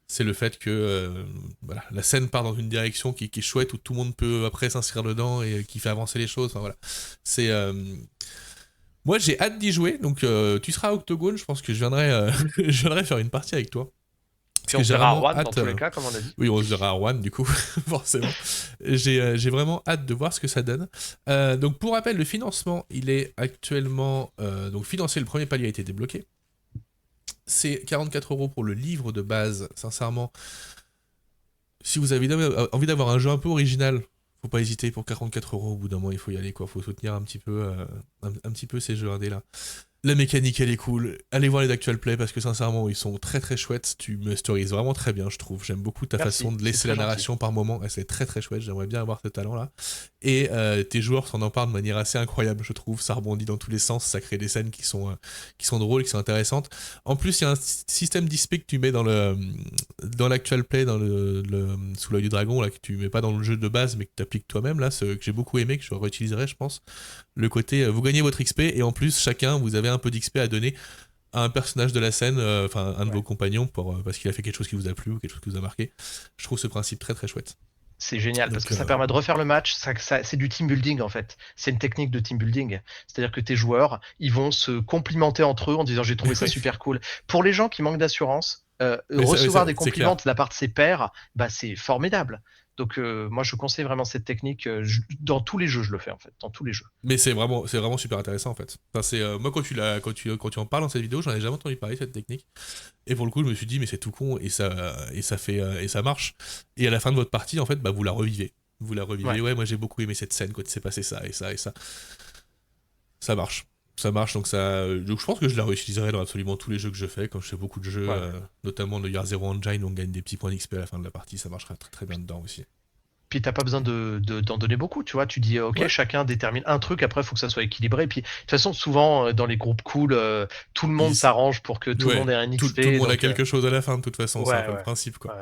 C'est le fait que voilà, la scène part dans une direction qui est chouette, où tout le monde peut après s'inscrire dedans et qui fait avancer les choses. Enfin, voilà. C'est, moi j'ai hâte d'y jouer, donc tu seras à Octogone, je pense que je viendrai, je viendrai faire une partie avec toi. Parce Puis que on se j'ai verra à vraiment Rouen dans hâte. tous les cas, comme on a dit. Oui, on se verra à Rouen, du coup, forcément. J'ai vraiment hâte de voir ce que ça donne. Donc, pour rappel, le financement, il est actuellement. Donc, financer le premier palier a été débloqué. C'est 44 € pour le livre de base. Sincèrement, si vous avez envie d'avoir un jeu un peu original, faut pas hésiter pour 44 € au bout d'un moment, il faut y aller, quoi. Faut soutenir un petit peu, un petit peu ces jeux indés là. La mécanique, elle est cool. Allez voir les actual play parce que sincèrement, ils sont très très chouettes. Tu me stories vraiment très bien, je trouve. J'aime beaucoup ta façon Merci, de c'est laisser la très gentil. narration par moment. C'est très très chouette. J'aimerais bien avoir ce talent-là. Et tes joueurs s'en emparent de manière assez incroyable, je trouve. Ça rebondit dans tous les sens. Ça crée des scènes qui sont drôles, qui sont intéressantes. En plus, il y a un système d'XP que tu mets dans l'actual play, sous l'œil du dragon, là, que tu mets pas dans le jeu de base, mais que tu appliques toi-même, là, ce que j'ai beaucoup aimé, que je réutiliserai, je pense. Le côté, vous gagnez votre XP et en plus, chacun, vous avez un peu d'XP à donner à un personnage de la scène, enfin un de vos compagnons, parce qu'il a fait quelque chose qui vous a plu ou quelque chose qui vous a marqué. Je trouve ce principe très très chouette. C'est génial parce Donc, que ça permet de refaire le match. C'est du team building en fait. C'est une technique de team building. C'est-à-dire que tes joueurs, ils vont se complimenter entre eux en disant j'ai trouvé ça super cool. Pour les gens qui manquent d'assurance, recevoir des c'est compliments clair. de la part de ses pairs, bah, c'est formidable. Donc moi je conseille vraiment cette technique. Dans tous les jeux, je le fais en fait. Dans tous les jeux. Mais c'est vraiment super intéressant en fait. Enfin, moi quand tu en parles dans cette vidéo, j'en ai jamais entendu parler de cette technique. Et pour le coup, je me suis dit mais c'est tout con et ça marche. Et à la fin de votre partie, en fait, bah vous la revivez. Vous la revivez. Ouais. Ouais, moi j'ai beaucoup aimé cette scène quand il s'est passé ça et ça et ça. Ça marche. Ça marche, donc je pense que je la réutiliserai dans absolument tous les jeux que je fais, comme je fais beaucoup de jeux, Ouais. notamment le Year Zero Engine, où on gagne des petits points d'XP à la fin de la partie, ça marchera très très bien dedans aussi. Puis t'as pas besoin d'en donner beaucoup, tu vois. Tu dis, ok, Ouais, chacun détermine un truc, après, il faut que ça soit équilibré. Puis, de toute façon, souvent, dans les groupes cool, tout le monde Ils- s'arrange pour que tout le ouais. monde ait un Tout le XP. monde a Donc, quelque chose à la fin, de toute façon, c'est un ouais, peu le ouais, principe, quoi. ouais.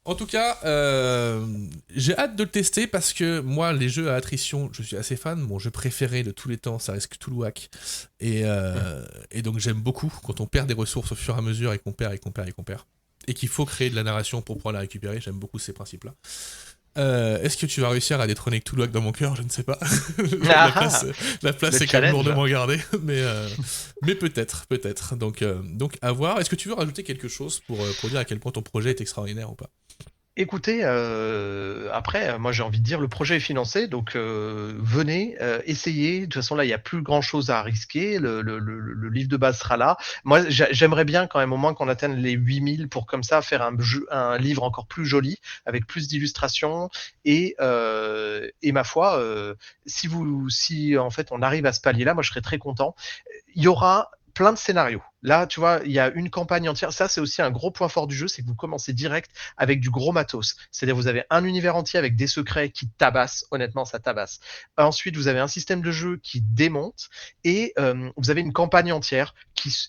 En tout cas, j'ai hâte de le tester parce que moi, les jeux à attrition, je suis assez fan. Mon jeu préféré de tous les temps, ça reste Cthulhuac. Et donc, j'aime beaucoup quand on perd des ressources au fur et à mesure et qu'on perd et qu'on perd et qu'on perd. Et qu'il faut créer de la narration pour pouvoir la récupérer. J'aime beaucoup ces principes-là. Est-ce que tu vas réussir à détrôner Cthulhuac dans mon cœur? Je ne sais pas. la Ah, place, la place le est quand même challenge. lourdement gardée, mais peut-être, peut-être. Donc à voir. Est-ce que tu veux rajouter quelque chose pour dire à quel point ton projet est extraordinaire ou pas? Écoutez, après, moi j'ai envie de dire, le projet est financé, donc venez, essayez. De toute façon, là, il n'y a plus grand-chose à risquer. Le livre de base sera là. Moi, j'aimerais bien quand même au moins qu'on atteigne les 8000 pour comme ça faire un livre encore plus joli, avec plus d'illustrations. Et ma foi, si en fait on arrive à ce palier-là, moi je serais très content. Il y aura plein de scénarios. Là, tu vois, il y a une campagne entière. Ça, c'est aussi un gros point fort du jeu, c'est que vous commencez direct avec du gros matos. C'est-à-dire, vous avez un univers entier avec des secrets qui tabassent. Honnêtement, ça tabasse. Ensuite, vous avez un système de jeu qui démonte et vous avez une campagne entière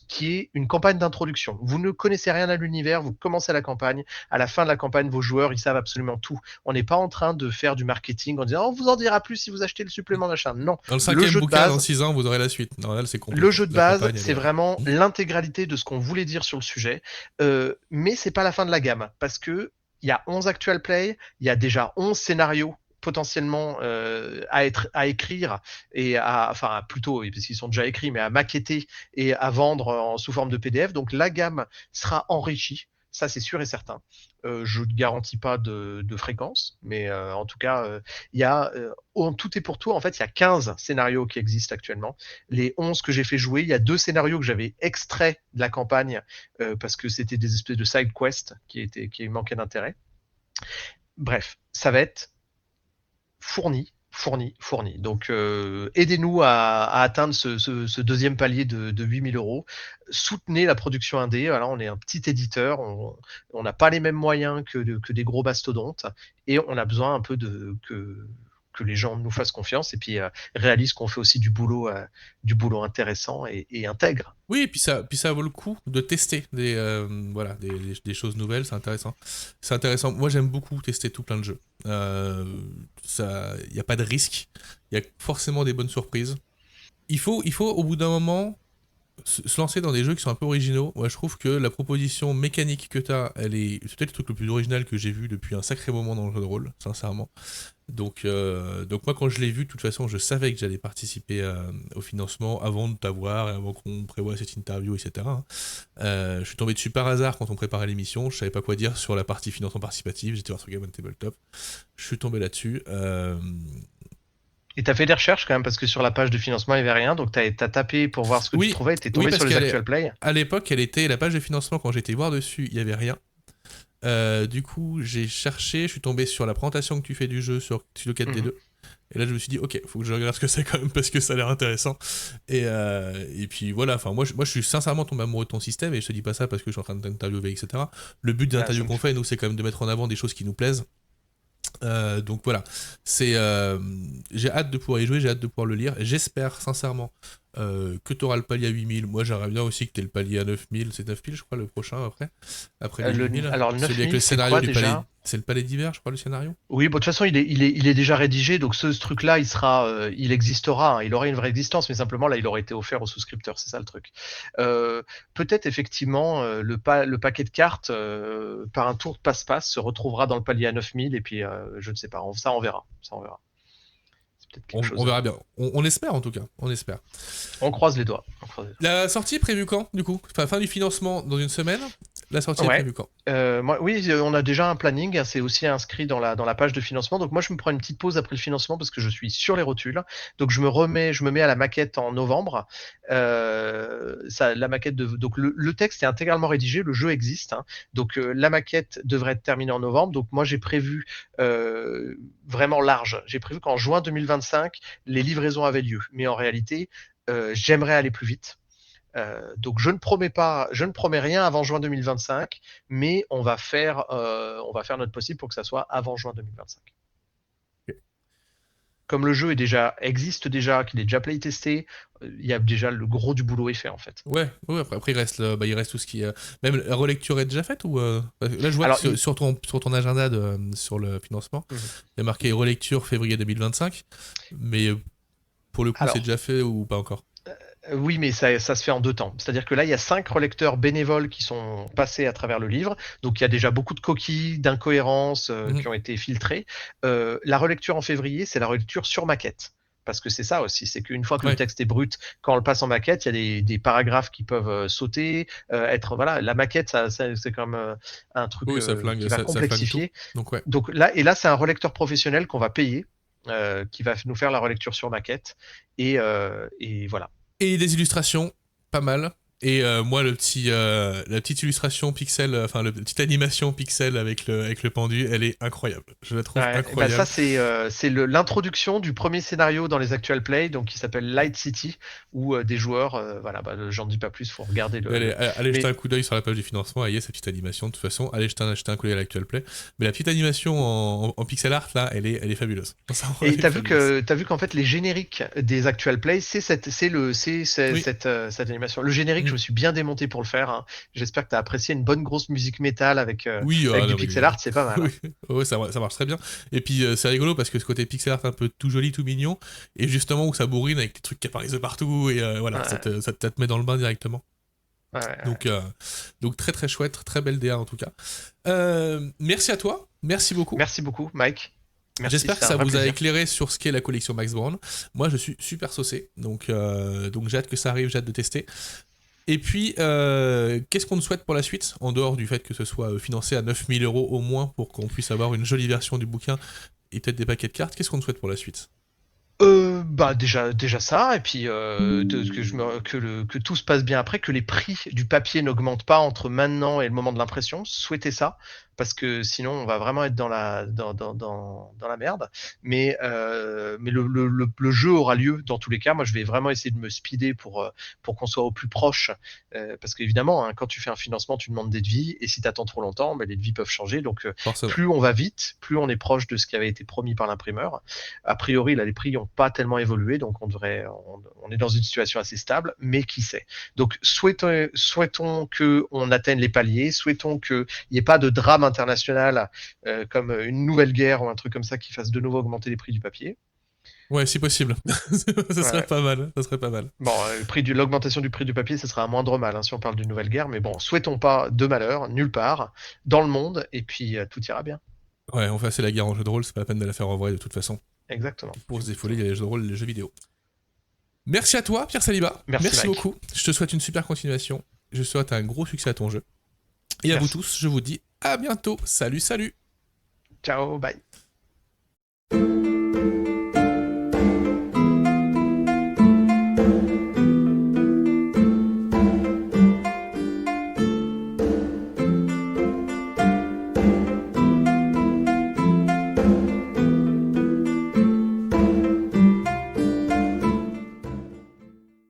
qui est une campagne d'introduction. Vous ne connaissez rien à l'univers, vous commencez la campagne. À la fin de la campagne, vos joueurs, ils savent absolument tout. On n'est pas en train de faire du marketing en disant, on vous en dira plus si vous achetez le supplément machin. Non, Dans le le cinquième jeu de bouquin, dans base, 6 ans, vous aurez la suite. Non, là, c'est complet, le quoi. jeu de La base, campagne, elle c'est est... vraiment l'intégralité de ce qu'on voulait dire sur le sujet, mais c'est pas la fin de la gamme parce que il y a 11 actual play, il y a déjà 11 scénarios potentiellement à écrire et enfin plutôt parce qu'ils sont déjà écrits, mais à maqueter et à vendre sous forme de PDF. Donc la gamme sera enrichie. Ça, c'est sûr et certain. Je ne garantis pas de fréquence, mais en tout cas, il y a en tout et pour tout, en fait, il y a 15 scénarios qui existent actuellement. Les 11 que j'ai fait jouer, il y a 2 scénarios que j'avais extraits de la campagne parce que c'était des espèces de side quests qui manquaient d'intérêt. Bref, ça va être fourni, fourni, fourni. Donc, aidez-nous à atteindre ce deuxième palier de 8000 euros. Soutenez la production indé. Voilà, on est un petit éditeur. On n'a pas les mêmes moyens que des gros mastodontes. Et on a besoin un peu que les gens nous fassent confiance et puis réalisent qu'on fait aussi du boulot intéressant et intègre. Oui, et puis ça vaut le coup de tester des choses nouvelles, c'est intéressant. C'est intéressant. Moi, j'aime beaucoup tester tout plein de jeux. Il n'y a pas de risque. Il y a forcément des bonnes surprises. Il faut au bout d'un moment, se lancer dans des jeux qui sont un peu originaux. Moi, je trouve que la proposition mécanique que tu as, c'est peut-être le truc le plus original que j'ai vu depuis un sacré moment dans le jeu de rôle, sincèrement. Donc moi, quand je l'ai vu, de toute façon, je savais que j'allais participer au financement avant de t'avoir et avant qu'on prévoie cette interview, etc. Je suis tombé dessus par hasard quand on préparait l'émission. Je savais pas quoi dire sur la partie financement participatif. J'étais voir sur Game on Tabletop. Je suis tombé là-dessus. Et tu as fait des recherches quand même, parce que sur la page de financement, il n'y avait rien. Donc, tu as tapé pour voir ce que tu trouvais et tu es oui, tombé parce sur les actual play. à l'époque, elle était la page de financement quand j'étais voir dessus, il y avait rien. Du coup, j'ai cherché, je suis tombé sur la présentation que tu fais du jeu sur le 4D2. Et là, je me suis dit, ok, faut que je regarde ce que c'est quand même parce que ça a l'air intéressant. Et puis voilà, enfin, moi, je suis sincèrement tombé amoureux de ton système et je te dis pas ça parce que je suis en train de t'interviewer, etc. Le but des interviews qu'on fait, nous, c'est quand même de mettre en avant des choses qui nous plaisent. Donc voilà, j'ai hâte de pouvoir y jouer, j'ai hâte de pouvoir le lire. J'espère sincèrement que tu auras le palier à 8000. Moi j'aimerais bien aussi que tu aies le palier à 9000. C'est 9000 je crois le prochain après les 8000. Alors le Celui avec 9000, le c'est scénario quoi du palais. déjà? C'est le palais d'hiver je crois le scénario. Oui, bon, de toute façon, il est déjà rédigé, donc ce truc-là, il existera, hein, il aura une vraie existence, mais simplement là, il aurait été offert aux souscripteurs, c'est ça le truc. Peut-être effectivement, le paquet de cartes, par un tour de passe-passe, se retrouvera dans le palier à 9000, et puis je ne sais pas, ça on verra. Ça on verra. C'est peut-être quelque chose. On verra bien. On espère en tout cas, on espère. On croise les doigts. La sortie est prévue quand du coup? Enfin, fin du financement dans une semaine. La sortie est prévue quand? Oui, on a déjà un planning, hein, c'est aussi inscrit dans la page de financement. Donc moi, je me prends une petite pause après le financement parce que je suis sur les rotules. Donc je me mets à la maquette en novembre. La maquette donc le texte est intégralement rédigé, le jeu existe. Hein. Donc la maquette devrait être terminée en novembre. Donc moi, j'ai prévu vraiment large. J'ai prévu qu'en juin 2025, les livraisons avaient lieu. Mais en réalité, j'aimerais aller plus vite. Donc je ne promets rien avant juin 2025, mais on va faire notre possible pour que ça soit avant juin 2025. Okay. Comme le jeu existe déjà, qu'il est déjà playtesté, il y a déjà le gros du boulot est fait en fait. Ouais, après il reste tout ce qui même la relecture est déjà faite ou là je vois Alors, que sur ton agenda sur le financement, il y a marqué relecture février 2025, mais pour le coup c'est déjà fait ou pas encore? Oui, mais ça se fait en 2 temps. C'est-à-dire que là, il y a 5 relecteurs bénévoles qui sont passés à travers le livre. Donc, il y a déjà beaucoup de coquilles, d'incohérences qui ont été filtrées. La relecture en février, c'est la relecture sur maquette. Parce que c'est ça aussi, c'est qu'une fois que le texte est brut, quand on le passe en maquette, il y a des paragraphes qui peuvent sauter, voilà, la maquette, c'est quand même un truc qui va complexifier. Donc là, c'est un relecteur professionnel qu'on va payer, qui va nous faire la relecture sur maquette, et voilà. Et des illustrations, pas mal. Et moi, la petite illustration pixel, enfin, la petite animation pixel avec le pendu, elle est incroyable. Je la trouve incroyable. Ça, c'est l'introduction du premier scénario dans les actual play, donc qui s'appelle Light City, où des joueurs, j'en dis pas plus, faut regarder allez jeter un coup d'œil sur la page du financement, il y a cette petite animation de toute façon. Allez jeter un coup d'œil à l'actual play. Mais la petite animation en pixel art, là, elle est fabuleuse. Et t'as vu qu'en fait, les génériques des actual play, c'est cette animation. Le générique, je me suis bien démonté pour le faire. Hein. J'espère que tu as apprécié une bonne grosse musique métal avec du pixel art, c'est pas mal. Oui, ça marche très bien. Et puis c'est rigolo parce que ce côté pixel art un peu tout joli, tout mignon, et justement où ça bourrine avec des trucs qui apparaissent de partout, et ça te met dans le bain directement. Donc très très chouette, très belle DA en tout cas. Merci à toi, merci beaucoup. Merci beaucoup, Mike. J'espère que ça vous a éclairé sur ce qu'est la collection Max Brown. Moi, je suis super saucé, donc j'ai hâte que ça arrive, j'ai hâte de tester. Et puis, qu'est-ce qu'on nous souhaite pour la suite, en dehors du fait que ce soit financé à 9000 € au moins pour qu'on puisse avoir une jolie version du bouquin et peut-être des paquets de cartes, qu'est-ce qu'on nous souhaite pour la suite? Déjà ça, et puis que tout se passe bien après, que les prix du papier n'augmentent pas entre maintenant et le moment de l'impression. Souhaitez ça, parce que sinon on va vraiment être dans la merde. Mais le jeu aura lieu dans tous les cas. Moi, je vais vraiment essayer de me speeder pour qu'on soit au plus proche, parce qu'évidemment, hein, quand tu fais un financement, tu demandes des devis, et si tu attends trop longtemps, les devis peuvent changer. Donc plus on va vite, plus on est proche de ce qui avait été promis par l'imprimeur. A priori, là, les prix n'ont pas tellement évolué, donc on est dans une situation assez stable, mais qui sait. Donc souhaitons qu'on atteigne les paliers, souhaitons qu'il n'y ait pas de drame international comme une nouvelle guerre ou un truc comme ça qui fasse de nouveau augmenter les prix du papier. Ouais, si possible. Ça serait pas mal. Bon, l'augmentation du prix du papier, ce sera un moindre mal, hein, si on parle d'une nouvelle guerre, mais bon, souhaitons pas de malheur, nulle part, dans le monde, et puis tout ira bien. Ouais, on fait assez la guerre en jeu de rôle, c'est pas la peine de la faire en vrai de toute façon. Exactement. Pour se défouler, il y a les jeux de rôle et les jeux vidéo. Merci à toi, Pierre Saliba. Merci beaucoup. Je te souhaite une super continuation. Je souhaite un gros succès à ton jeu. Et à vous tous, je vous dis à bientôt. Salut. Ciao, bye.